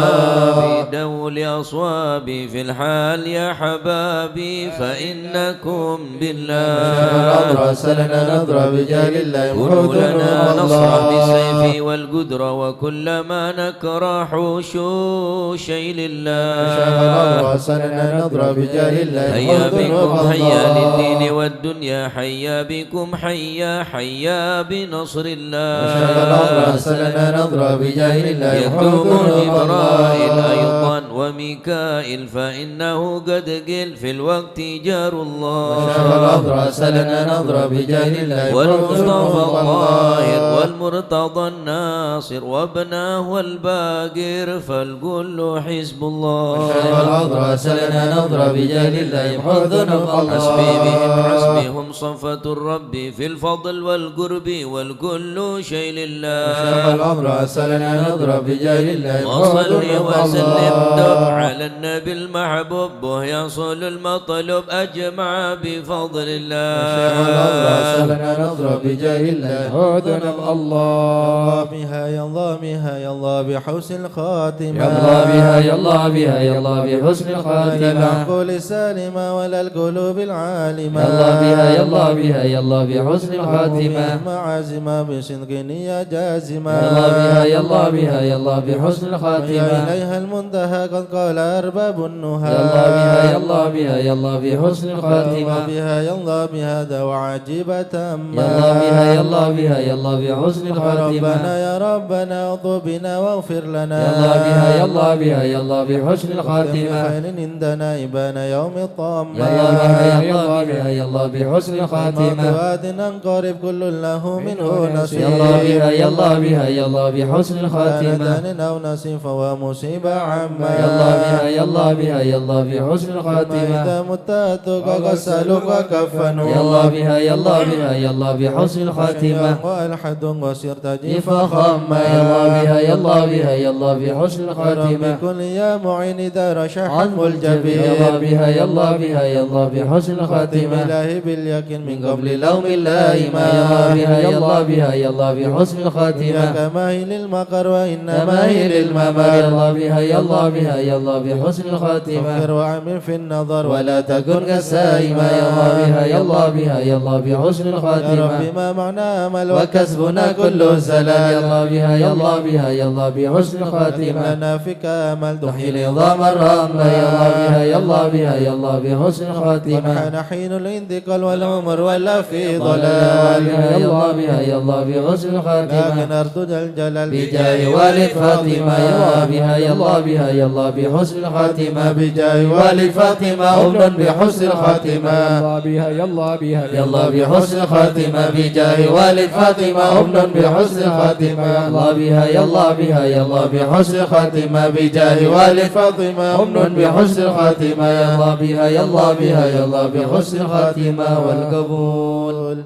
Speaker 4: في دول أصوابي في الحال يا حبابي فإنكم بالله.
Speaker 3: شيخ الأمر سلنا نظرة بجاه الله يمحو
Speaker 4: كونوا لنا
Speaker 3: ذنوب
Speaker 4: نصرا
Speaker 3: الله.
Speaker 4: بالسيف والقدرة وكل ما نكره حوشي لله.
Speaker 3: شيخ الأمر سلنا نظرة بجاه الله يمحو
Speaker 4: هيا
Speaker 3: ذنوب
Speaker 4: بكم حيا
Speaker 3: الله.
Speaker 4: للدين والدنيا حيا بكم حيا حيا بنصر الله.
Speaker 3: شيخ الأمر سلنا نظرة بجاه الله يمحو
Speaker 4: يكتب
Speaker 3: ذنوب
Speaker 4: جبرائيل
Speaker 3: الله.
Speaker 4: أيضا وميكائيل فإنه قد قل في الوقت جار الله.
Speaker 3: شيخ الأمر سلنا نظرة بجاه الله يمحو
Speaker 4: والمصطفى
Speaker 3: ذنوب
Speaker 4: الطاهر
Speaker 3: الله.
Speaker 4: والمرتضى الناصر وابناه الباقر فالكل حزب الله.
Speaker 3: شيخ الأمر سلنا نظرة بجاه الله يمحو ذنوب
Speaker 4: حسبي بهم
Speaker 3: الله.
Speaker 4: حسبهم صفة الرب في الفضل والقرب والكل شيء
Speaker 3: شيخ
Speaker 4: لله.
Speaker 3: الأمر سلنا نظرة بجاه الله يمحو
Speaker 4: وصل
Speaker 3: ذنوب
Speaker 4: وسلم دب
Speaker 3: الله.
Speaker 4: على النبي المحبوب به يصل المطلوب أجمع بفضل
Speaker 3: شيخ الأمر
Speaker 4: الله.
Speaker 3: سلنا نظرة بجاه الله يمحو ذنوب الله. بها يا الله بها يا الله بحسن الخاتمة.
Speaker 5: يا الله بها يا الله بها يا الله بحسن
Speaker 3: لا
Speaker 5: الخاتمة.
Speaker 3: العقول السالمة ولا القلوب العالمة.
Speaker 5: يا الله بها يا الله بها يا الله بحسن الخاتمة.
Speaker 3: معازمة بصدق نية جازمة.
Speaker 5: يا الله بها يا الله بها يا الله بحسن
Speaker 3: يا
Speaker 5: الخاتمة.
Speaker 3: إليها المنتهى قد قال أرباب النهى.
Speaker 5: يا الله بها يا الله بها يا الله بحسن
Speaker 3: يا الله
Speaker 5: الخاتمة.
Speaker 3: بها يا الله بها دعوة عجيبة تامة.
Speaker 5: يا الله بها يا الله بها يا الله بحسن
Speaker 3: ربنا
Speaker 5: الخاتمة.
Speaker 3: يا ربنا اطبنا واغفر لنا.
Speaker 5: يا الله بها يا الله بها يا الله بحسن
Speaker 3: واختم
Speaker 5: الخاتمة.
Speaker 3: بخير عندنا إبان يوم الطامة.
Speaker 5: يا الله بها يا الله بها يا الله بحسن الخاتمة.
Speaker 3: واد قريب كل له منه نصيب.
Speaker 5: يا الله بها يا الله بها يا الله بحسن الخاتمة.
Speaker 3: دان أو نصيب ومصيبة عامة.
Speaker 5: يا الله بها يا الله بها يا الله بحسن الخاتمة.
Speaker 3: إذا متاتك غسلوك وكفنوا.
Speaker 5: يا الله بها يا الله بها يا الله بحسن الخاتمة.
Speaker 3: والحد وصرت جيف
Speaker 5: فخما يا الله بها يا الله بها يا الله بحسن الخاتمة.
Speaker 3: ربي كن يا معين دار شحم
Speaker 5: يا
Speaker 3: الجبين.
Speaker 5: الله بها يا الله بها يا الله بحسن الخاتمة.
Speaker 3: إلهي باليقين من قبل
Speaker 5: قبل
Speaker 3: لوم
Speaker 5: لوم اللائمة. يا الله بها يا الله بها يا الله بحسن
Speaker 3: يا
Speaker 5: الخاتمة.
Speaker 3: كماهل المقر وإنما
Speaker 5: تماهل
Speaker 3: هي
Speaker 5: الممر. يا الله بها يا الله بها يا الله بحسن الخاتمة.
Speaker 3: اغفر وعمل في النظر
Speaker 5: ولا تكن كالسائمة. يا الله بها يا الله بها يا الله بحسن
Speaker 3: يا
Speaker 5: الخاتمة.
Speaker 3: رب ما معنى عمل
Speaker 5: وكسبنا كله زلال. يا الله بها يا الله بها يا الله بحسن
Speaker 3: أكرم
Speaker 5: الخاتمة.
Speaker 3: لنا فيك أمل
Speaker 5: تحيي العظام الرامة. يا الله بها يا الله بها يا الله بحسن الخاتمة.
Speaker 3: حان حين الانتقال والعمر ولا في
Speaker 5: يا
Speaker 3: ضلال.
Speaker 5: الله بها يا الله بحسن
Speaker 3: لكن
Speaker 5: الخاتمة.
Speaker 3: أرجو الجلال
Speaker 5: بجاه والد فاطمة. يا الله بها يا الله بها يا الله بحسن الخاتمة.
Speaker 3: بجاه والد فاطمة أمنا بحسن الخاتمة.
Speaker 5: بها يا الله بها يا الله بحسن الخاتمة. بجاه والد فاطمة أمنا بحسن الخاتمة. يا الله بها يا الله بها يا الله بحسن الخاتمة. بجاه والد
Speaker 3: فاطمة
Speaker 5: أمنا بحسن الخاتمة. يا الله بها يا الله بها يا الله بحسن الخاتمة والقبول.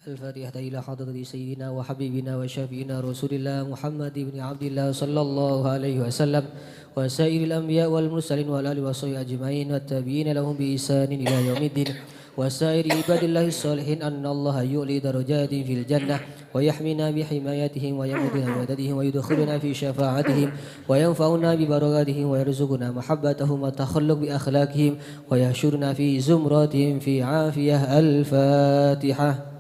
Speaker 6: الفاتحة إلى حضرة سيدنا وحبيبنا وشفينا رسول الله محمد بن عبد الله صلى الله عليه وسلم وسائر الأنبياء والمرسلين والآل والصحبه أجمعين والتابعين لهم بإحسان إلى يوم الدين وسائر عباد الله الصالحين أن الله يؤلي درجات في الجنة ويحمينا بحمايتهم ويمدنا بمددهم ويدخلنا في شفاعتهم وينفعنا ببركاتهم ويرزقنا محبتهم والتخلق بأخلاقهم ويحشرنا في زمراتهم في عافية. الفاتحة.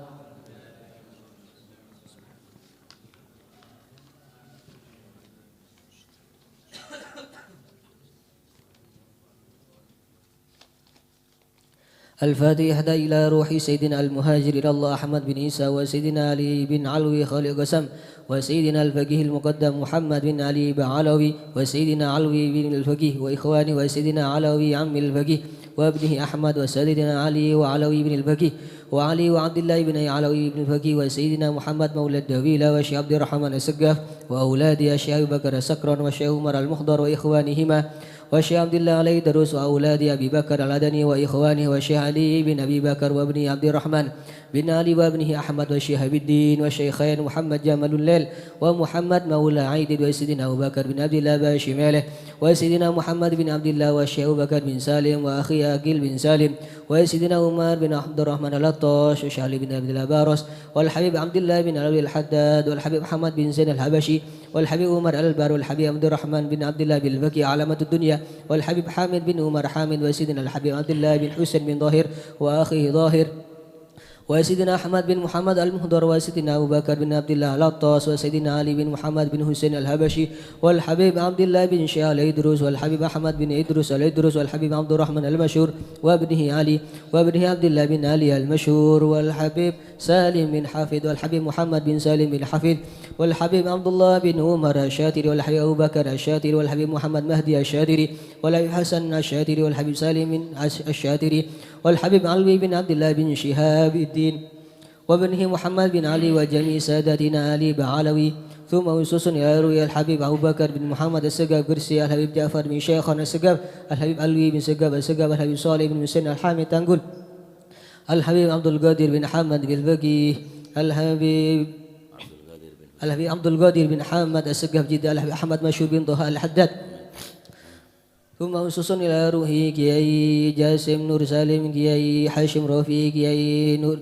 Speaker 6: الفاتحة إلى روح سيدنا المهاجر إلى الله أحمد بن عيسى وسيدنا علي بن علوي خالق قسم وسيدنا الفقيه المقدم محمد بن علي بن علوي وسيدنا علوي بن الفقيه وإخواني وسيدنا علوي عم الفقيه وابنه أحمد وسيدنا علي وعلوي بن الفقيه وعلي وعبد الله بن علوي بن الفقيه وسيدنا محمد مولى الدويلة وشيخ عبد الرحمن السقاف وأولاد الشيخ أبي بكر السكران والشيخ عمر المخضر وإخوانهما والشيخ عبد الله علي دروس وأولاد أبي بكر العدني وإخوانه والشيخ علي بن أبي بكر وابن عبد الرحمن بن علي وابنه أحمد والشيخ أبي الدين والشيخين محمد جمال الليل ومحمد مولى عيد وسيدنا أبو بكر بن عبد الله باشماله وسيدنا محمد بن عبد الله والشيخ أبو بكر بن سالم وأخي أكيل بن سالم وسيدنا عمر بن عبد الرحمن اللطاش والشيخ علي بن عبد الله بارس والحبيب عبد الله بن علي الحداد والحبيب محمد بن زين الحبشي والحبيب عمر البر والحبيب عبد الرحمن بن عبد الله بن الفقي علامة الدنيا والحبيب حامد بن عمر حامد وسيدنا الحبيب عبد الله بن حسين بن ظاهر وأخيه ظاهر وسيدنا أحمد بن محمد المهدر وسيدنا أبو بكر بن عبد الله العطاس وسيدنا علي بن محمد بن حسين الهبشي والحبيب عبد الله بن شيخ الإدروس والحبيب أحمد بن إدروس الإدروس والحبيب عبد الرحمن المشهور وابنه علي وابنه عبد الله بن علي المشهور والحبيب سالم بن حافظ والحبيب محمد بن سالم بن حفيظ والحبيب عبد الله بن عمر الشاتري والحبيب أبو بكر الشاتري والحبيب محمد مهدي الشاتري والحبيب حسن الشاتري والحبيب سالم الشاتري والحبيب علوي بن عبد الله بن شهاب الدين وابنه محمد بن علي وجميع سادتنا علي بن علوي ثم وسوس يروي الحبيب أبو بكر بن محمد السقاف قرسي الحبيب جعفر بن شيخنا السقاف الحبيب علوي بن سقاف السقاف الحبيب صالح بن مسن الحامد تنقل الحبيب عبد القادر بن حمد بالبقي الحبيب عبد القادر بن حمد السقاف جدا الحبيب أحمد مشهور بن ضهاء الحداد ثم وسوس إلى روحي كياي جاسم نور سالم كياي حاشم رفيق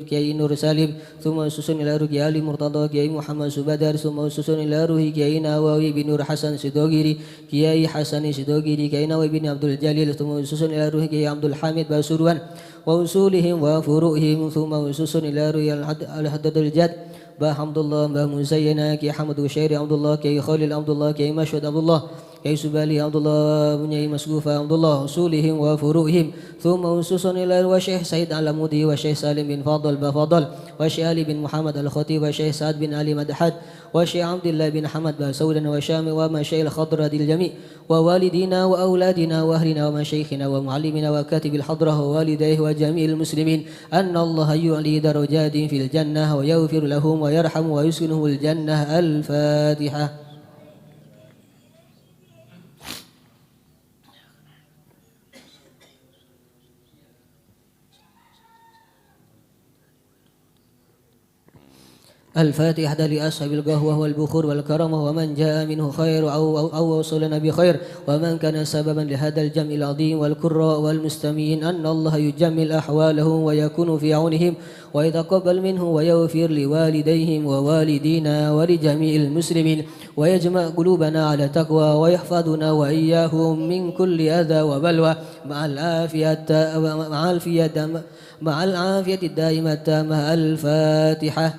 Speaker 6: كياي نور سالم ثم وسوس إلى روحي علي مرتضى كياي محمد سبدر ثم وسوس إلى روحي كياي نواوي بن نور حسن سدوغيري كياي حسن سدوغيري كياي نواوي بن عبد الجليل ثم وسوس إلى روحي كياي عبد الحميد باسروان ووصولهم وفروعهم ثم وسوس إلى روحي الحدد الجد با حمد الله با مزينا كي حمد وشيري عبد الله كي خالد عبد الله كي مشهد عبد الله كي سبالي عبد الله بن مسقوفة عبد الله أصولهم وفروعهم ثم وسوس إلى وشيخ سيد علمودي وشيخ سالم بن فاضل بفضل وشيخ علي بن محمد الخطيب وشيخ سعد بن علي مدحت وشيخ عبد الله بن حمد بسودا وشام ومشايخ الخضرة الجميع ووالدينا وأولادنا وأهلنا ومشايخنا ومعلمنا وكاتب الحضرة ووالديه وجميع المسلمين أن الله يعلي درجات في الجنة ويغفر لهم ويرحم ويسكنهم الجنة. الفاتحة. الفاتحة لأصحاب القهوة والبخور والكرم ومن جاء منه خير أو وصلنا بخير ومن كان سببا لهذا الجمع العظيم والقراء والمستمعين أن الله يجمل أحوالهم ويكون في عونهم ويتقبل منه ويغفر لوالديهم ووالدينا ولجميع المسلمين ويجمع قلوبنا على تقوى ويحفظنا وإياهم من كل أذى وبلوى مع العافية الدائمة التامة. الفاتحة.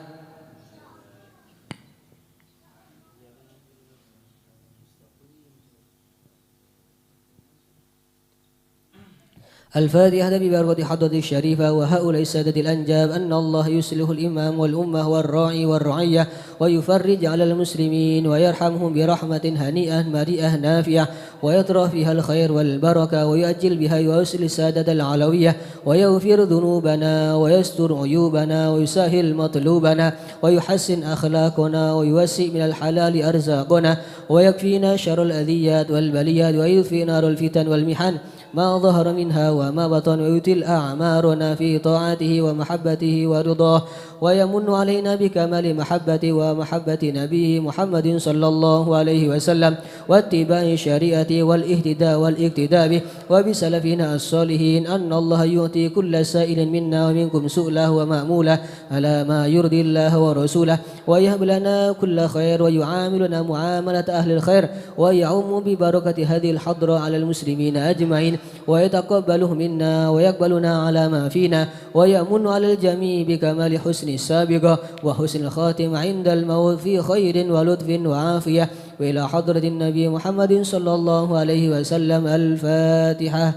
Speaker 6: الفاتحة ببركة حضرة الشريفة وهؤلاء السادة الأنجاب أن الله يصلح الإمام والأمة والراعي والرعية ويفرج على المسلمين ويرحمهم برحمة هنيئة مريئة نافعة ويطرح فيها الخير والبركة ويؤجل بها ويوصل السادة العلوية ويغفر ذنوبنا ويستر عيوبنا ويسهل مطلوبنا ويحسن أخلاقنا ويوسع من الحلال أرزاقنا ويكفينا شر الأذيات والبليات ويطفئ نار الفتن والمحن ما ظهر منها وما بطن ويتل أعمارنا في طاعته ومحبته ورضاه ويمن علينا بكمال محبته ومحبة نبيه محمد صلى الله عليه وسلم واتباع شريعته والاهتداء والاقتداء به وبسلفنا الصالحين أن الله يؤتي كل سائل منا ومنكم سؤله ومأموله على ما يرضي الله ورسوله ويهب لنا كل خير ويعاملنا معاملة أهل الخير ويعم ببركة هذه الحضرة على المسلمين أجمعين ويتقبله منا ويقبلنا على ما فينا ويأمن على الجميع بكمال حسن السابقة وحسن الخاتم عند الموت في خير ولطف وعافية وإلى حضرة النبي محمد صلى الله عليه وسلم. الفاتحة.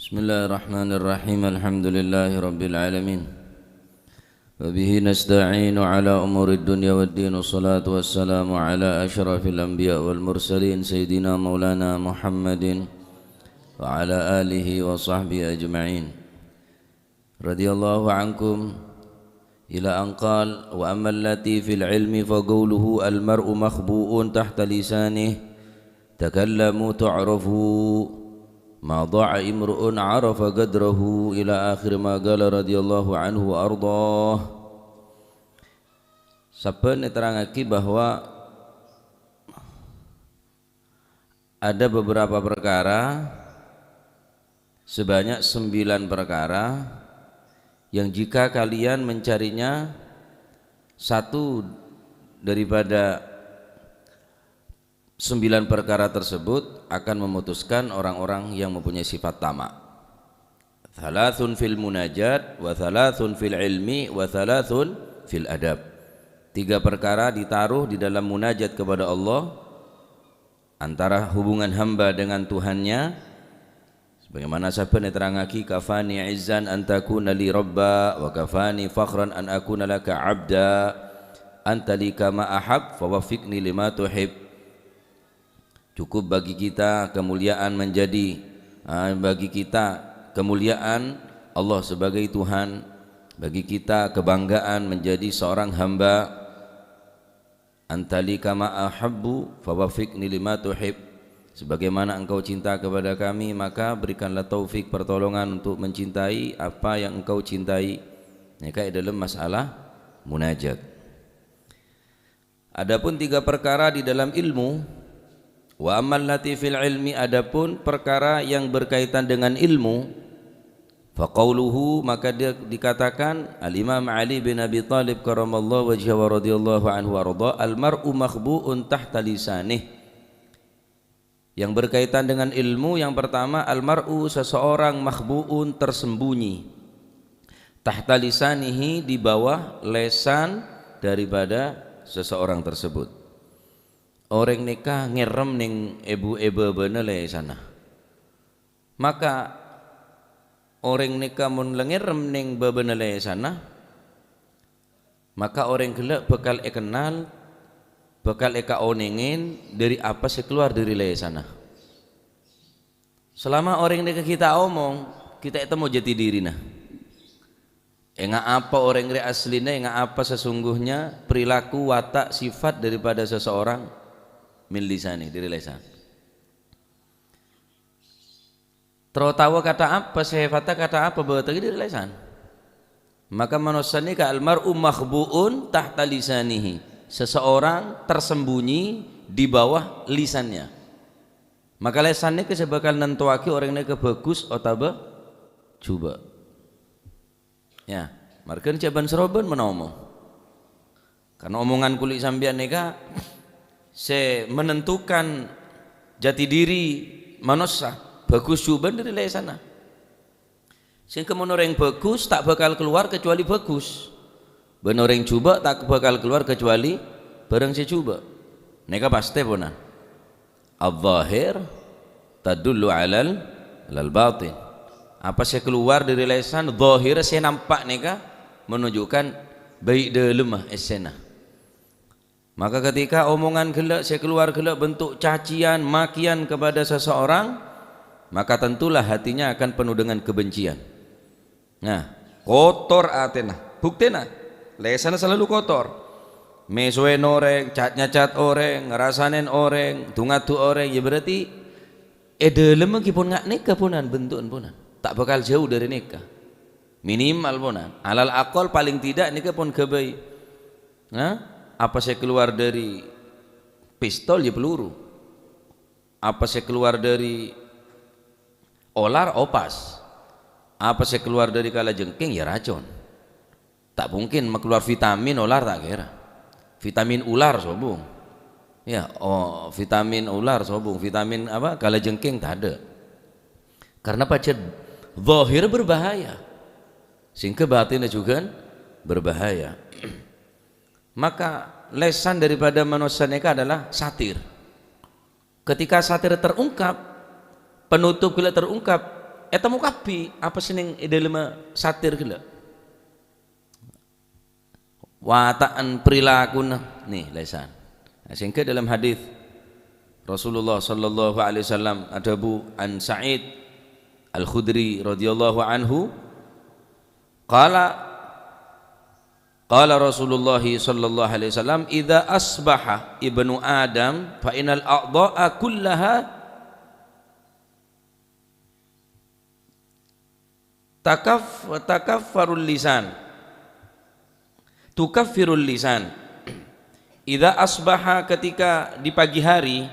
Speaker 4: Bismillahirrahmanirrahim. Alhamdulillahi rabbil alamin. Wa bihi nasta'inu ala umuri dunya waddin. Wassalatu wassalamu ala asyrafil anbiya wal mursalin sayyidina maulana Muhammadin wa ala alihi wa sahbihi ajma'in. Radiyallahu ankum ila anqal wa amma allati fil ilmi fa qawluhu al mar'u makhbu'un tahta lisanihi takallamu tu'rafu ma dha'a imru'un 'arafa qadrahu ila akhir ma qala radhiyallahu anhu wa ardhah. Saben nerangake bahwa ada beberapa perkara sebanyak 9 perkara yang jika kalian mencarinya satu daripada 9 perkara tersebut akan memutuskan orang-orang yang mempunyai sifat tamak. Thalathun fil munajat wa thalathun fil ilmi wa thalathun fil adab. 3 perkara ditaruh di dalam munajat kepada Allah, antara hubungan hamba dengan Tuhannya, sebagaimana sabda terangaki kafani izzan an takuna li rabba wa kafani fakhran an akuna laka abda anta li kama ahab fa wafiqni lima tuhib. Cukup bagi kita kemuliaan menjadi bagi kita kemuliaan Allah sebagai Tuhan, bagi kita kebanggaan menjadi seorang hamba. Antali kama ahabbu fawafiqni lima tuhib. Sebagaimana engkau cinta kepada kami, maka berikanlah taufik pertolongan untuk mencintai apa yang engkau cintai. Ini dalam masalah munajat. Adapun 3 perkara di dalam ilmu, wa ammal lati fil ilmi, adapun perkara yang berkaitan dengan ilmu, fa qauluhu, maka dia dikatakan al-Imam Ali bin Abi Thalib karamallahu wajhahu wa radhiyallahu anhu arda, al mar'u makhbu'un tahta lisanih. Yang berkaitan dengan ilmu, yang pertama al mar'u, seseorang, makhbu'un, tersembunyi, tahta lisanihi, di bawah lesan daripada seseorang tersebut. Orang nikah ngerem ning ibu-ibu benele sana, maka orang nikah mun ngerem ning bebenele sana, maka orang gelak bakal kenal, bakal onengin dari apa sih keluar dari le sana. Selama orang nikah kita omong, kita itu mau jati diri nah. Enggak apa orang re aslinya, enggak apa sesungguhnya perilaku, watak, sifat daripada seseorang min lisani, dari lisan. Tertawa kata apa, sifatnya kata apa, berarti dari lisan. Maka manusia ini ka almar'u makhbu'un tahta lisanihi, seseorang tersembunyi di bawah lisannya. Maka lisannya bakal nentuaki orang ini kebagus atau coba. Ya, markan caban seroban menomong. Karena omongan kulit sambian neka menentukan jati diri manusia bagus cuban dari sana. Sehingga orang yang bagus tak bakal keluar kecuali bagus. Benar yang coba tak bakal keluar kecuali barang si coba. Neka pasti puna. Al-zahir tadullu alal batin. Apa saya keluar dari lesan zahir saya nampak neka menunjukkan baik dalam esena. Maka ketika omongan gelak saya keluar gelak bentuk cacian, makian kepada seseorang, maka tentulah hatinya akan penuh dengan kebencian. Nah, kotor atena, buktena, lesan selalu kotor. Mesuen orang, cat orang, ngerasanen orang, tungatu orang, ya berarti dalam meskipun nggak nikah punan bentukan punan, tak bakal jauh dari nikah. Minimal punan, alal akal paling tidak nikah pun kebaik. Nah, apa saya keluar dari pistol ya peluru, apa saya keluar dari olar opas, apa saya keluar dari kalajengking ya racun. Tak mungkin keluar vitamin olar, tak kira vitamin ular sobung ya, oh vitamin ular sobung, vitamin apa kalajengking tak ada. Karena pacet zahir berbahaya, sehingga batinnya juga berbahaya. Maka lesan daripada manusia mereka adalah satir. Ketika satir terungkap, penutup bila terungkap, eta mukabi apa sih ning dalam satir gila wataan perilakuna nih lesan. Sehingga dalam hadis Rasulullah sallallahu alaihi wasallam ada Abu an Sa'id Al-Khudri radhiyallahu anhu qala Rasulullah sallallahu alaihi wasallam idza asbaha ibnu adam fa innal a'dha'a kullaha takaffarul lisan tukaffirul lisan. Idza asbaha ketika di pagi hari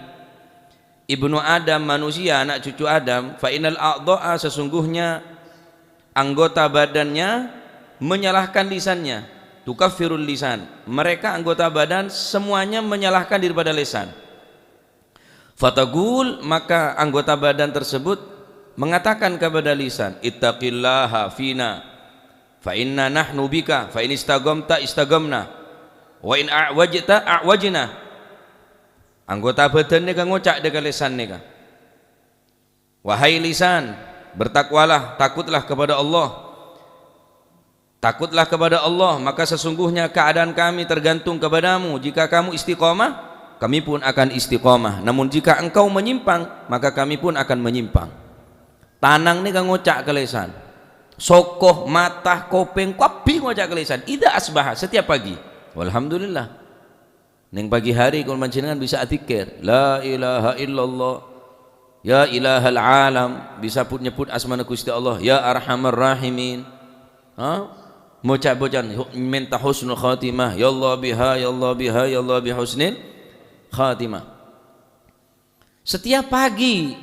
Speaker 4: ibnu Adam manusia anak cucu Adam fa innal a'dha'a sesungguhnya anggota badannya menyalahkan lisannya tukaffirul lisan mereka anggota badan semuanya menyalahkan daripada lisan fatagul maka anggota badan tersebut mengatakan kepada lisan ittaqillaha fina fa inna nahnu bika fa in istaqamta istaqamna wa in a'wajta a'wajna anggota badan ni kan ngocak dengan lisan ni kan wahai lisan bertakwalah takutlah kepada Allah maka sesungguhnya keadaan kami tergantung kepadamu jika kamu istiqomah kami pun akan istiqomah namun jika engkau menyimpang maka kami pun akan menyimpang. Tanang ni kan ngocak ke lisan sokoh matah kopeng kapi ngocak ke lisan idza asbaha setiap pagi. Walhamdulillah ning pagi hari kalau panjenengan bisa zikir la ilaha illallah ya ilahal alam bisa pun nyebut asma Gusti Allah ya arhamar rahimin bocah-bocah minta husnul khatimah ya Allah biha ya Allah biha ya Allah bi husnil khatimah. Setiap pagi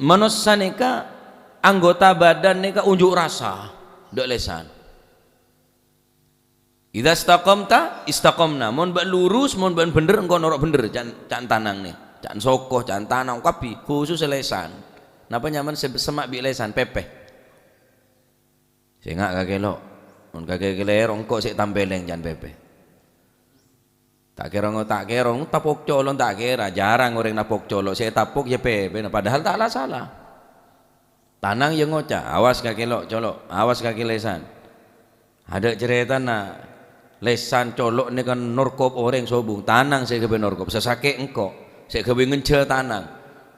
Speaker 4: manusia neka anggota badan neka unjuk rasa dok lesan. Idza istaqamta istaqamna mun ban lurus mun ban bener engko norok bener can tanang nih can sokoh can tanang kapi khusus lesan napa nyaman semak bi lesan pepeh sehingga kagelok mun kageler engko sik tampeleng can pepeh tak kerong tapok colon tak kira jarang orang napok colok saya tapok ya pepe padahal tak salah tanang yang ngocah awas kagelok colok awas kaki lesan ada cerita nak lesan colok ni kan norkop orang sobung tanang saya kebe norkop sesake engkau saya kebe ngence tanang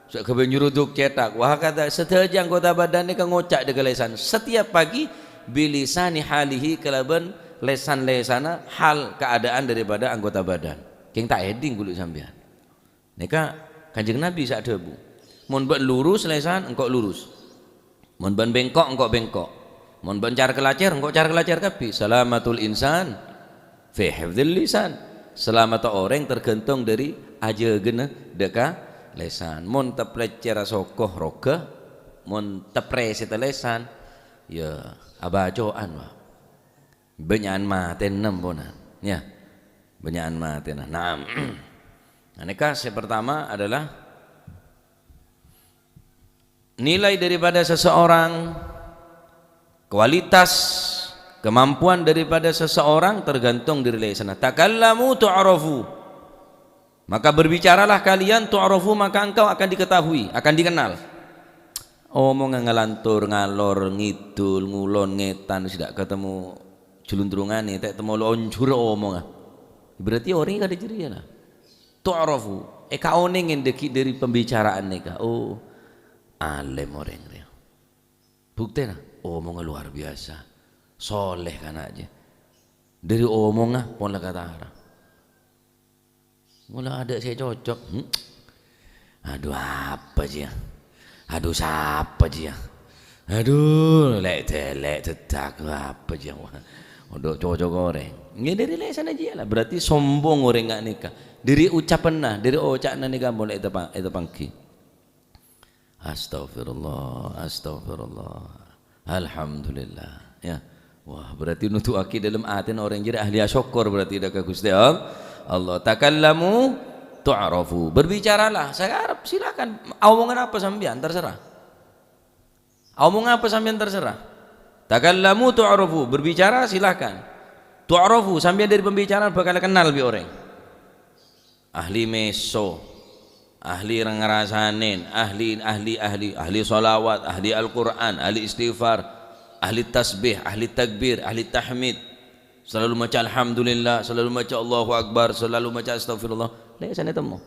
Speaker 4: saya kebe nyuruduk cetak wah kata setiap anggota badan ni kan ngocak dengan lesan setiap pagi bilisani halihi kelaban lesan-lesana hal keadaan daripada anggota badan king tak heading kulit sampean nika kanjeng Nabi sak debu mun ban lurus lesan engkau lurus mun ban bengkok engkau bengkok mun ban car kelacer engkau car kelacer kapi salamatul insan fi hifdzil lisan selamat orang tergantung dari aja gena deka lesan mun teplecer sokoh roga mun tepre lesan ya abacoan wa benyaan maten nemponan ya benyaan maten nah aneka yang pertama adalah nilai daripada seseorang kualitas kemampuan daripada seseorang tergantung dari lisan. Takallamu tu'rafu. Maka berbicaralah kalian tu'rafu maka engkau akan diketahui, akan dikenal. Omong ngelantur ngalor ngidul ngulon ngetan tidak ketemu julundrungane tak temu lonjur omong. Berarti orang kada ceria lah. Tu'rafu. Kaone ngendeki dari pembicaraan nika. Oh, alim orang dia. Buktinya omong luar biasa. Soleh kan aja dari omongnya pun lah kata orang mula ada saya cocok aduh apa aja aduh siapa aja aduh lek tetak apa aja udah cocok goreng ini dari lesan aja lah berarti sombong orang nggak nikah dari ucapan nah dari ucapan nikah boleh itu pangki astagfirullah alhamdulillah ya. Wah berarti nutu aki dalam atin orang jadi ahli syukur berarti dah ke Gusti Allah. Takallamu tu'rafu. Berbicaralah. Saya harap silakan. Omongan apa sampean terserah. Omongan apa sampean terserah. Takallamu tu'rafu. Berbicara silakan. Tu'rafu sampean dari pembicaraan bakal kenal bi orang. Ahli meso. ahli ngerasanin, ahli sholawat, ahli Al-Quran, ahli istighfar, ahli tasbih, ahli takbir, ahli tahmid, selalu baca alhamdulillah, selalu baca Allahu Akbar, selalu baca astagfirullah, lesan temu.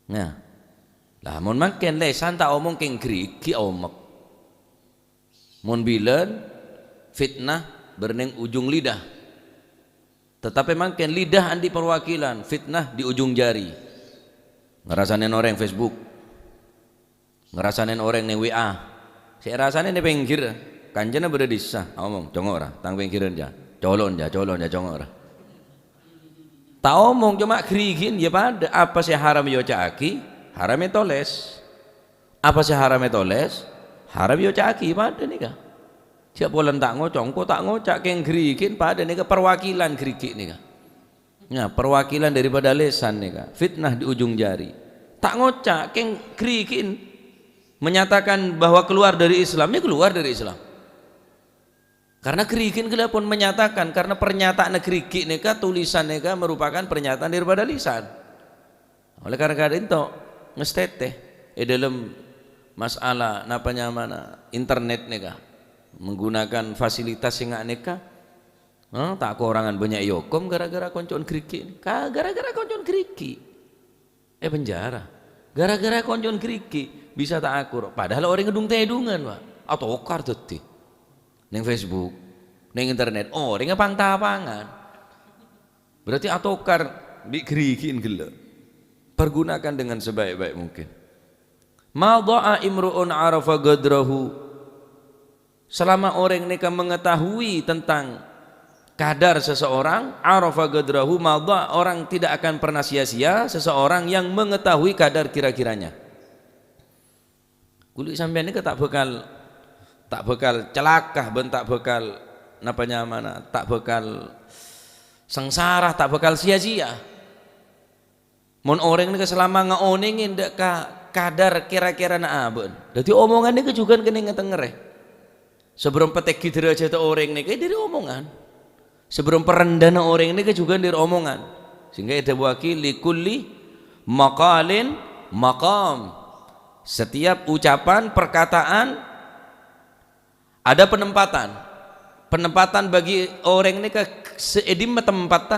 Speaker 4: Nah, lah mun makin lesan tak omong keng kriki omek. Mun bilen fitnah berneng ujung lidah. Tetapi makin lidah andi perwakilan, fitnah di ujung jari. Ngerasain orang Facebook, ngerasain orang nih WA, saya rasain nih pinggir, kanjana berdisa, omong, congok ora, tang pinggiran ja, colon ja, congok ora. Tak omong cuma kerigin, ya pada apa sih haram yo caki, haram toles, apa sih haram toles, haram yo caki pada nih kah? Siap bolan tak ngocong, kok tak ngocak keng kerigin pada nih kah perwakilan kerigin nih kah? Ya, perwakilan daripada lesan nih kak, fitnah di ujung jari. Tak ngocak, keng krikin menyatakan bahwa keluar dari Islam, ya keluar dari Islam. Karena krikin kita pun menyatakan, karena pernyataan krikin nih kak, tulisan nih kak merupakan pernyataan daripada lisan. Oleh karena itu ngesteteh dalam masalah napanya mana internet nih kak, menggunakan fasilitas yang nih kak. Tak korangan banyak yokom gara-gara koncon kriki, gara-gara koncon kriki, penjara, gara-gara koncon kriki bisa tak akur. Padahal orang ngedung tedungan pak, atau okar teti, neng Facebook, neng internet, orang ngepang tapangan, berarti atau okar di krikiin gila, pergunakan dengan sebaik-baik mungkin. Ma dha'a imru'un arafa gadrahu, selama orang mereka mengetahui tentang kadar seseorang, arafa gadrahu madha, orang tidak akan pernah sia-sia seseorang yang mengetahui kadar kira-kiranya. Kulit sampean ini tak bekal celaka, ben tak bekal napanya mana, tak bekal sengsara, tak bekal sia-sia. Mon orang ini selama ngaoningin dek kadar kira-kira na aben. Jadi omongan ini juga kena ngetengere. Sebelum petek derajat orang ini kayak dari omongan. Sebelum perendana orang ini juga dari omongan, sehingga ada wakili kulli maqalin maqam, setiap ucapan perkataan ada penempatan bagi orang ini ke seedim tempat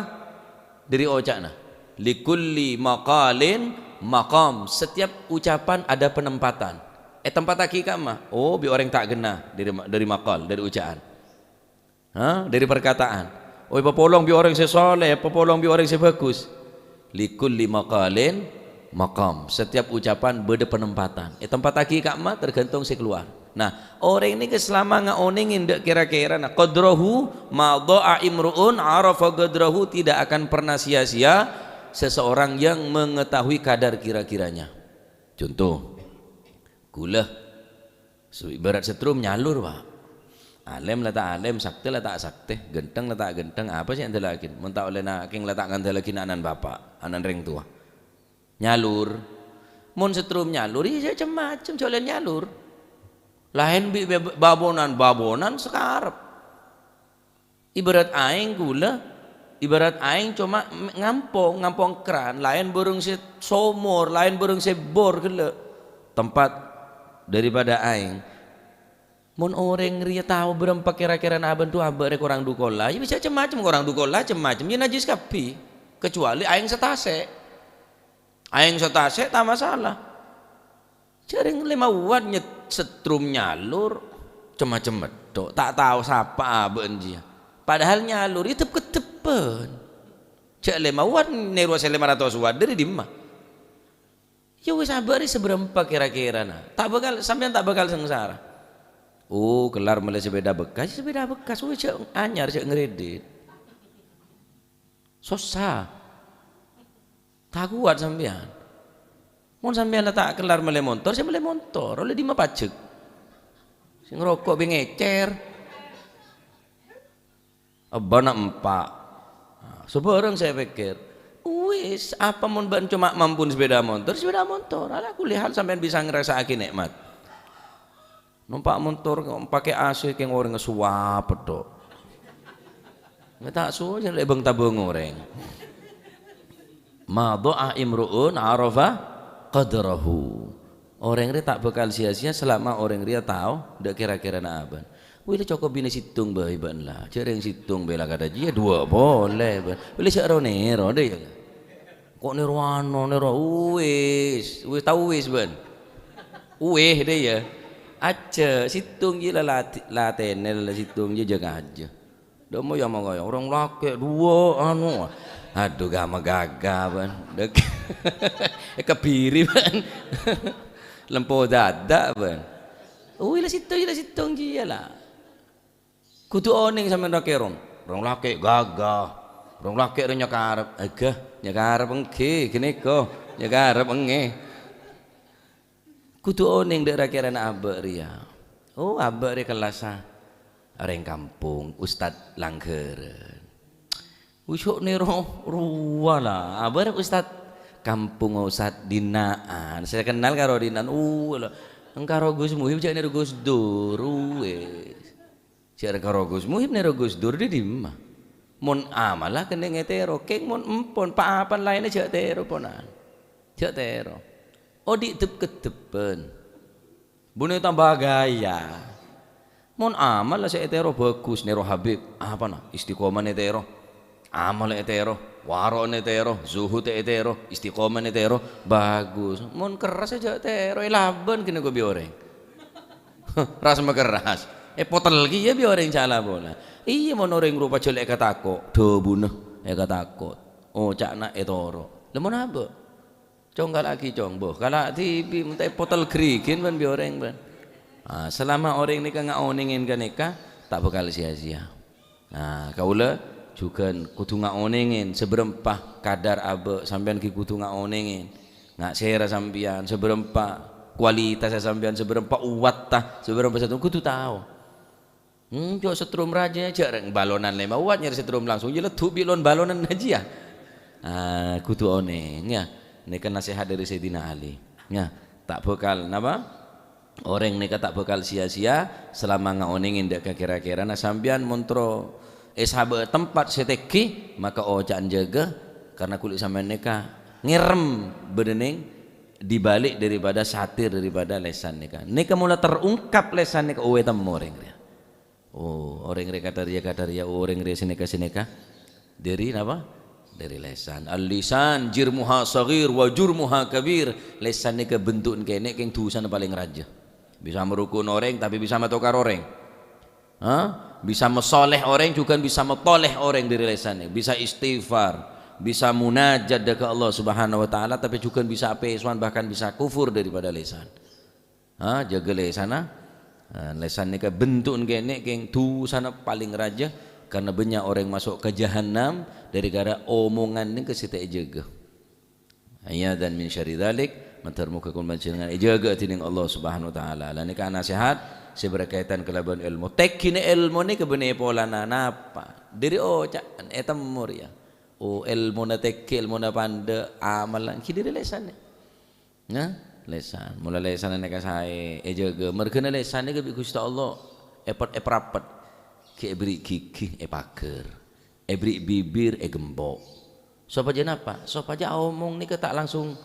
Speaker 4: dari ojana likulli maqalin maqam, setiap ucapan ada penempatan. Tempat hakikat mah bi orang tak gena dari maqal, dari ucapan, dari perkataan. Popolong bi orang sesoleh, popolong bi orang sebagus. Likulli maqalin maqam, setiap ucapan beda penempatan. Tempat hakikat mah tergantung si keluar. Nah, orang ini selama ngaoningin dek kira-kira nah qadrahu ma dha'a imru'un arafa qadrahu, tidak akan pernah sia-sia seseorang yang mengetahui kadar kira-kiranya. Contoh, gula ibarat setrum nyalur pak. Alem lah tak alem, sakti lah tak sakti, genteng lah tak genteng, apa sih yang telakin? Mentah oleh naking lah tak telakin anan bapak, anan ring tua. Nyalur, mon setrum nyalur, iya macam-macam soalnya nyalur. Lain babonan sekarap. Ibarat aing gula, ibarat aing cuma ngampong keran, lain burung si somor, lain burung si bor gula. Tempat daripada aing. Mon orang ria tahu berapa kira-kira naban tu abah rek orang dukola, ya bisa macam orang dukola macam ya najis kapi, kecuali aing setase tak masalah. Jaring 5 watt nyet setrum nyalur macam medok, tak tahu siapa abah dia. Padahal nyalur itu ketepen. Cek 5 watt neru 500 watt dari dimah. Ya wis abari seberapa kira-kira nah. Sampean tak bakal sengsara. Kelar mulai sepeda bekas, cek anyar, cek ngeredit. Susah. Tak kuat sampean. Mun sampean tak kelar mulai motor, saya mulai motor, oleh di mah pacek. Sing ngerokok be ngecer. Abana empak. Sebarang saya pikir, wis apa mun ban cuma mampu sepeda motor. Ala aku lihat sampean bisa ngerasakin nikmat. Numpak motor pakai AC kayak orang ngesuap pedok. Nggak tak suah jangan lebeng tabung orang. Ma dha'a imru'un arafa qadrahu. Orang ria tak bakal sia-sia selama orang ria tahu dak kira-kira nak apa. Wila cokok bini situng bah iban lah. Cereng situng bela kata dia dua boleh ban. Wila cak nero deh ya. Kok nero ano nero wis tahu wis ban. Deh ya. Aja situng je lah latenel situng je jaga aja. Dah mau yang mau orang laki dua anu. Aduh gama gagah ban. Dek kebiri ban. Lempau dadak ban. Lah situng je lah. Kudu oning sampean rakerong. Rong laki gagah. Rong laki re nyakarep. Agah nyakarep engke kene ko. Nyakarep enge. Kudu oning dek rakeran abek ria. Oh abek ria kelasa. Orang kampung Ustad Langgeren. Usuk nero ruwala. Abek Ustad kampung Ustad Dinaan. Saya kenal karo Dinaan. Engkaro Gus Muhib cak nero Gus Dur. Cak karo Gus Muhib nero Gus Dur di mah. Mon amalah kene ngetero. Keng mon empon paapan lainnya cak tero ponan. Cak tero. Di tep-ketepen. Bune tambah gaya. Mon amal lah saya etero bagus nero Habib. Apa nah? Istiqomah netero. Amal etero. Waro netero. Zuhud etero. Istiqomah netero. Bagus. Mon keras aja etero. Laban kena gue bioreng. Ras mah keras. Potel lagi ya bioreng cala bola. Iya mon orang rupa celek katako. Dobuneh katako. Oh cak nak etoro. Lemon apa? Cong lagi cong boh kalau TV minta potel krikin ban bioreng ban. Selama orang nikah nggak oningin kan nikah tak bakal sia-sia. Nah kaula juga kudu nggak oningin seberempah kadar abe sampean ki kudu nggak oningin nggak sera sampean seberempah kualitas sampean seberempah uwat tah seberempah satu kudu tahu. Jauh setrum raja jarang balonan lema uat nyari setrum langsung jelas tuh bilon balonan aja. Kudu oneng ya. Ini kan nasihat dari Sayyidina Ali. Ya, tak bakal napa? Orang nikah tak bakal sia-sia selama ngaoningin dak kira-kira na sampean montro sahabat tempat seteki maka ojaan jaga karena kulit sampean nikah ngirem bedening dibalik daripada satir daripada lesan nikah. Nikah mula terungkap lesan nikah owe temu orang dia. Orang dia kata dia orang dia sineka dari apa? Dari lesan. Al-lisan jirmuha saghir wa jurmuha kabir. Lesan ni kebentuk kene keng tulisan paling raja. Bisa merukun orang tapi bisa matokar orang. Bisa mesoleh orang juga bisa metoleh orang dari lesan ni. Bisa istighfar, bisa munajat ke Allah Subhanahu wa taala tapi juga bisa apeswan bahkan bisa kufur daripada lesan. Jaga lesan. Lesan ni kebentuk kene keng tulisan paling raja. Karena banyak orang masuk ke jahanam dari gara omongan ini kesita jaga. Ayat dan min syarri dzalik mentermuka kun dengan jaga tining Allah Subhanahu wa taala. Lan nika nasihat seberkaitan kelaban ilmu. Tekine ilmu ni kebene polana napa? Dari cak etam mur ya. Ilmu na tekil ilmu na pande amalan kidiri lesan ni. Lesan. Mula lesan nika sae jaga. Mergena lesan ni ke Gusti Allah eprat ebri gigi pager ebri bibir gembok sapa aja napa sapa aja omong nih tak langsung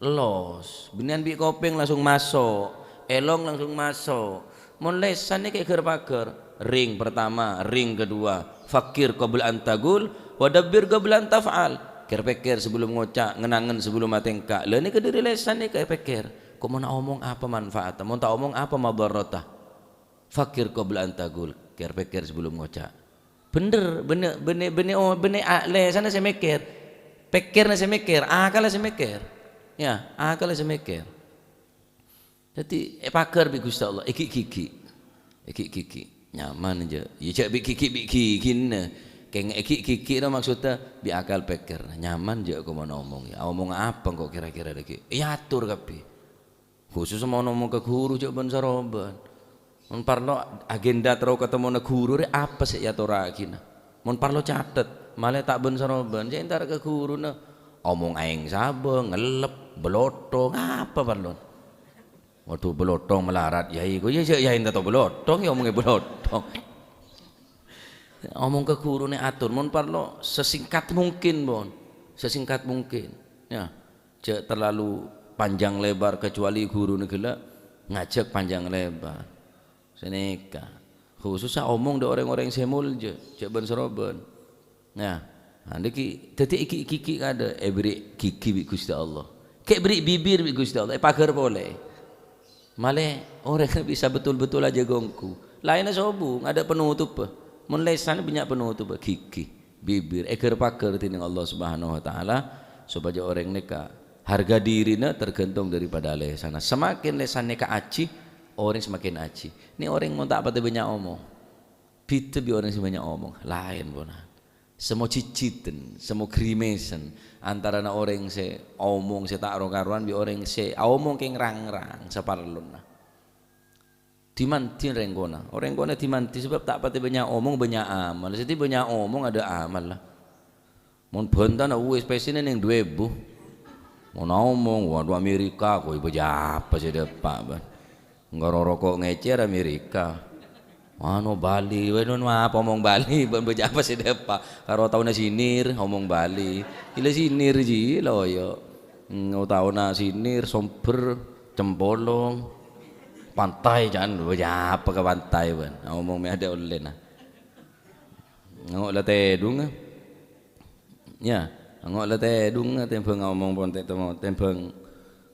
Speaker 4: los binian bi kopeng langsung masuk elong langsung masuk mon lesan nih kayak pager ring pertama ring kedua fakir qabla antagul wadabbir qabla antafal pikir sebelum ngocak ngenangen sebelum matengka lah ini kediri lesan nih kayak pikir kok mau omong apa manfaatnya mau tak omong apa madarratah fakir qabla antagul pikir sebelum ngocak bener lesan saya mikir pikirnya saya mikir akal saya mikir ya akal saya mikir jadi pager bi Gusti Allah iki gigi nyaman aja ya cak bi gigi keng iki maksudnya bi akal pikir nyaman aja aku mau ngomong ya ngomong apa kok kira-kira lagi ya atur kabeh khusus mau ngomong ke guru cak ben saroban mon parlo agenda terus ketemu na guru apa sih ya torakina mon parlo catet malah tak ben saroban jadi entar ke guru na omong aing sabeng ngelep belotong apa parlo waduh belotong melarat ya iku ya entar to belotong ya omongnya belotong omong ke guru ne atur mon parlo sesingkat mungkin bon sesingkat mungkin ya cek terlalu panjang lebar kecuali guru negela ngajak panjang lebar seneka khusus omong do orang-orang semulja cek ben seroben nah andiki dadi iki kada beri gigi bi Gusti Allah kek beri bibir bi Gusti Allah pager boleh male orang bisa betul-betul aja gongku lainnya sobung ada penutup mun lesan banyak penutup gigi bibir eger pager tining Allah Subhanahu wa taala supaya orang neka harga dirinya tergantung daripada lesan semakin lesan neka aci orang semakin aci ini orang mau tak apa banyak omong bita bi orang sebanyak omong lain bona semua cicitan semua krimesan antara na orang se omong se tak karuan bi orang se omong keng rang-rang separlun dimanti renggona orang kona dimanti sebab tak pati banyak omong banyak amal seti banyak omong ada amal lah mun benta na wis pesine ning 2000 mun omong waduh Amerika koi bejapa sih depak ban nggak rokok ngecer Amerika anu Bali wenon apa omong Bali ban bejapa sih depak karo tauna sinir omong Bali ile sinir ji loyo tauna sinir somber cempolong pantai jangan apa ke pantai ban ngomong me ada oleh nah ngok la tedung ya ngok la tedung tempeng ngomong ponte temo tempeng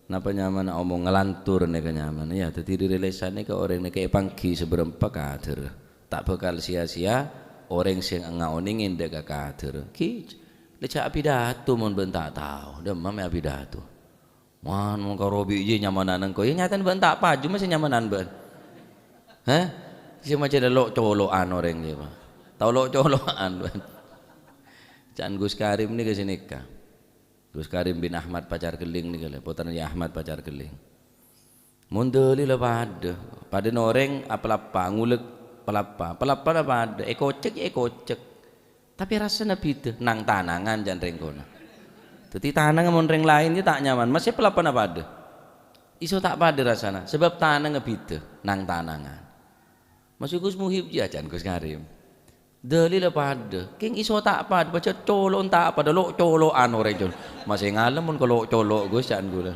Speaker 4: napa nyaman omong ngelantur nih kenyaman ya dadi rilesan ke orang nih kayak pangki seberempat kader tak bakal sia-sia orang sing ngaoni nginde ka kader ki lecak pidato mun ben tak tahu demam ya pidato man mau karo biji nyamanan ko ya nyatan ben tak paju masih nyamanan ben hah si macam ada lok colokan orang je mah tau lok colokan ben Can Gus Karim ni ke sini ka Gus Karim bin Ahmad pacar keling ni kale putranya Ahmad pacar keling mundeli lah pada noreng apa ngulek pelapa apa ada ekocek tapi rasanya beda nang tanangan jan renggona jadi tanang mun reng lain dia tak nyaman masih pelapan apa ada iso tak pada rasana sebab tanang ngebida nang tanangan masih Gus Muhib ya Can Gus Karim dalil apa ada king iso tak pada baca colok tak pada lo colokan orang masih ngalem mun kalau colok Gus Can gula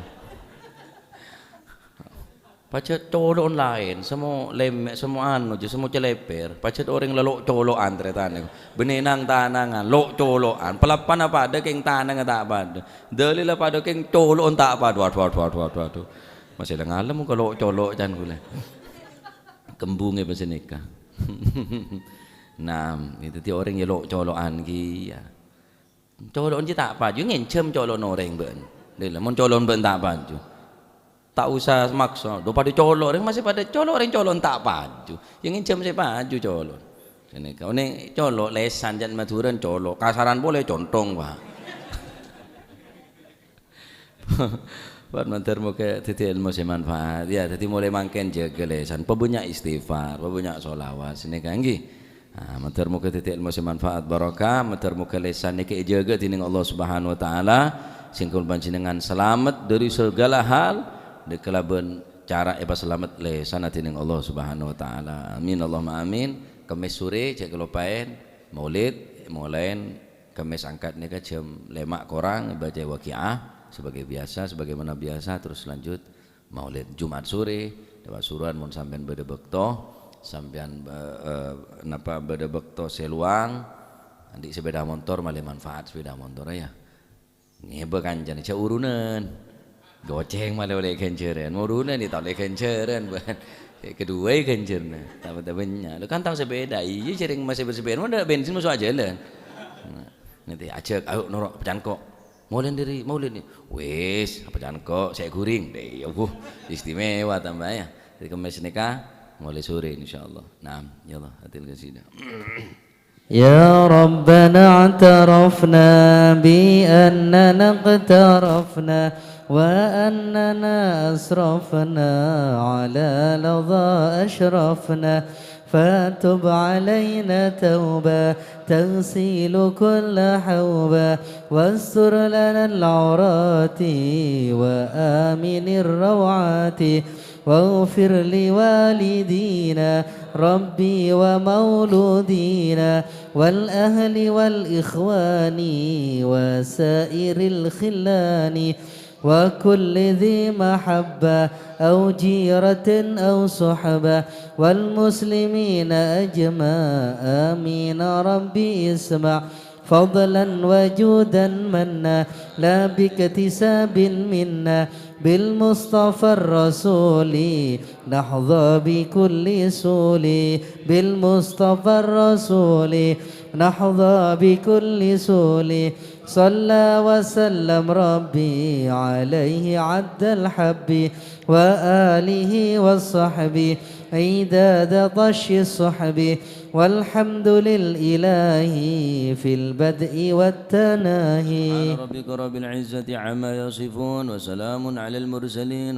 Speaker 4: pacet colok lain semua lemek semua anu je semua celeper pacet orang lelok colokan tretan benenang tanangan lok colokan pelapan apa ada keng tanang tak pada dalil apa ada keng colok tak pada waduh masih ada ngalem kalau colok Can gula kembungnya bahasa nikah nah itu ti orang yang lok colokan ki ya colok je tak pada ngencem colok noreng ben delah mun colok ben tak pada tak usah maksa do pada colok orang masih pada colok orang colok tak paju yang jam saya paju colok ini kau ni colok lesan jan maturan colok kasaran boleh contong pak buat mantar muka titik ilmu semanfaat ya jadi mulai mangken jaga lesan pebanyak istighfar pebanyak solawat sini kanggi mantar muka titik ilmu semanfaat barokah mantar muka lesan ni jaga tining Allah Subhanahu Wa Taala singkul panjenengan selamat dari segala hal de kelaben cara apa selamat le sana tining Allah Subhanahu wa taala. Amin Allahumma amin. Kemis sore cek kelopaen Maulid mulain kemis angkat ni jam 5 korang baca waqiah sebagai biasa sebagaimana biasa terus lanjut Maulid Jumat sore dapat suruhan mun sampean bade bekto sampean napa bade bekto seluang andi sepeda motor malih manfaat sepeda motor ya. Ngebe kanjane cek urunan goceng malah oleh kenceran murunan ni tak oleh kenceran kedua kencerna tak banyak lu kan tahu sepeda iya sering masih bersepeda mana bensin masuk aja lah nanti ajak ayo norok pecan kok maulin diri maulin ni wes pecan kok saya guring deh istimewa tambah ya jadi kemis nikah mulai sore insyaallah nah ya Allah hatil qasidah
Speaker 1: يا ربنا اعترفنا بأننا اقترفنا وأننا أسرفنا على لظى أشرفنا فتب علينا توبة تغسل كل حوبة واستر لنا العورات وآمن الروعات واغفر لوالدينا ربي ومولودينا والأهل والإخوان وسائر الخلان وكل ذي محبة أو جيرة أو صحبة والمسلمين أجمع آمين ربي اسمع فضلا وجودا منا لا باكتساب منا بالمصطفى الرسول نحظى بكل سول بالمصطفى الرسول نحظى بكل سول صلى وسلم ربي عليه عد الحب وآله والصحب عداد طش الصحب والحمد للإله في البدء والتناهي
Speaker 4: سبحان ربك رب العزة عما يصفون وسلام على المرسلين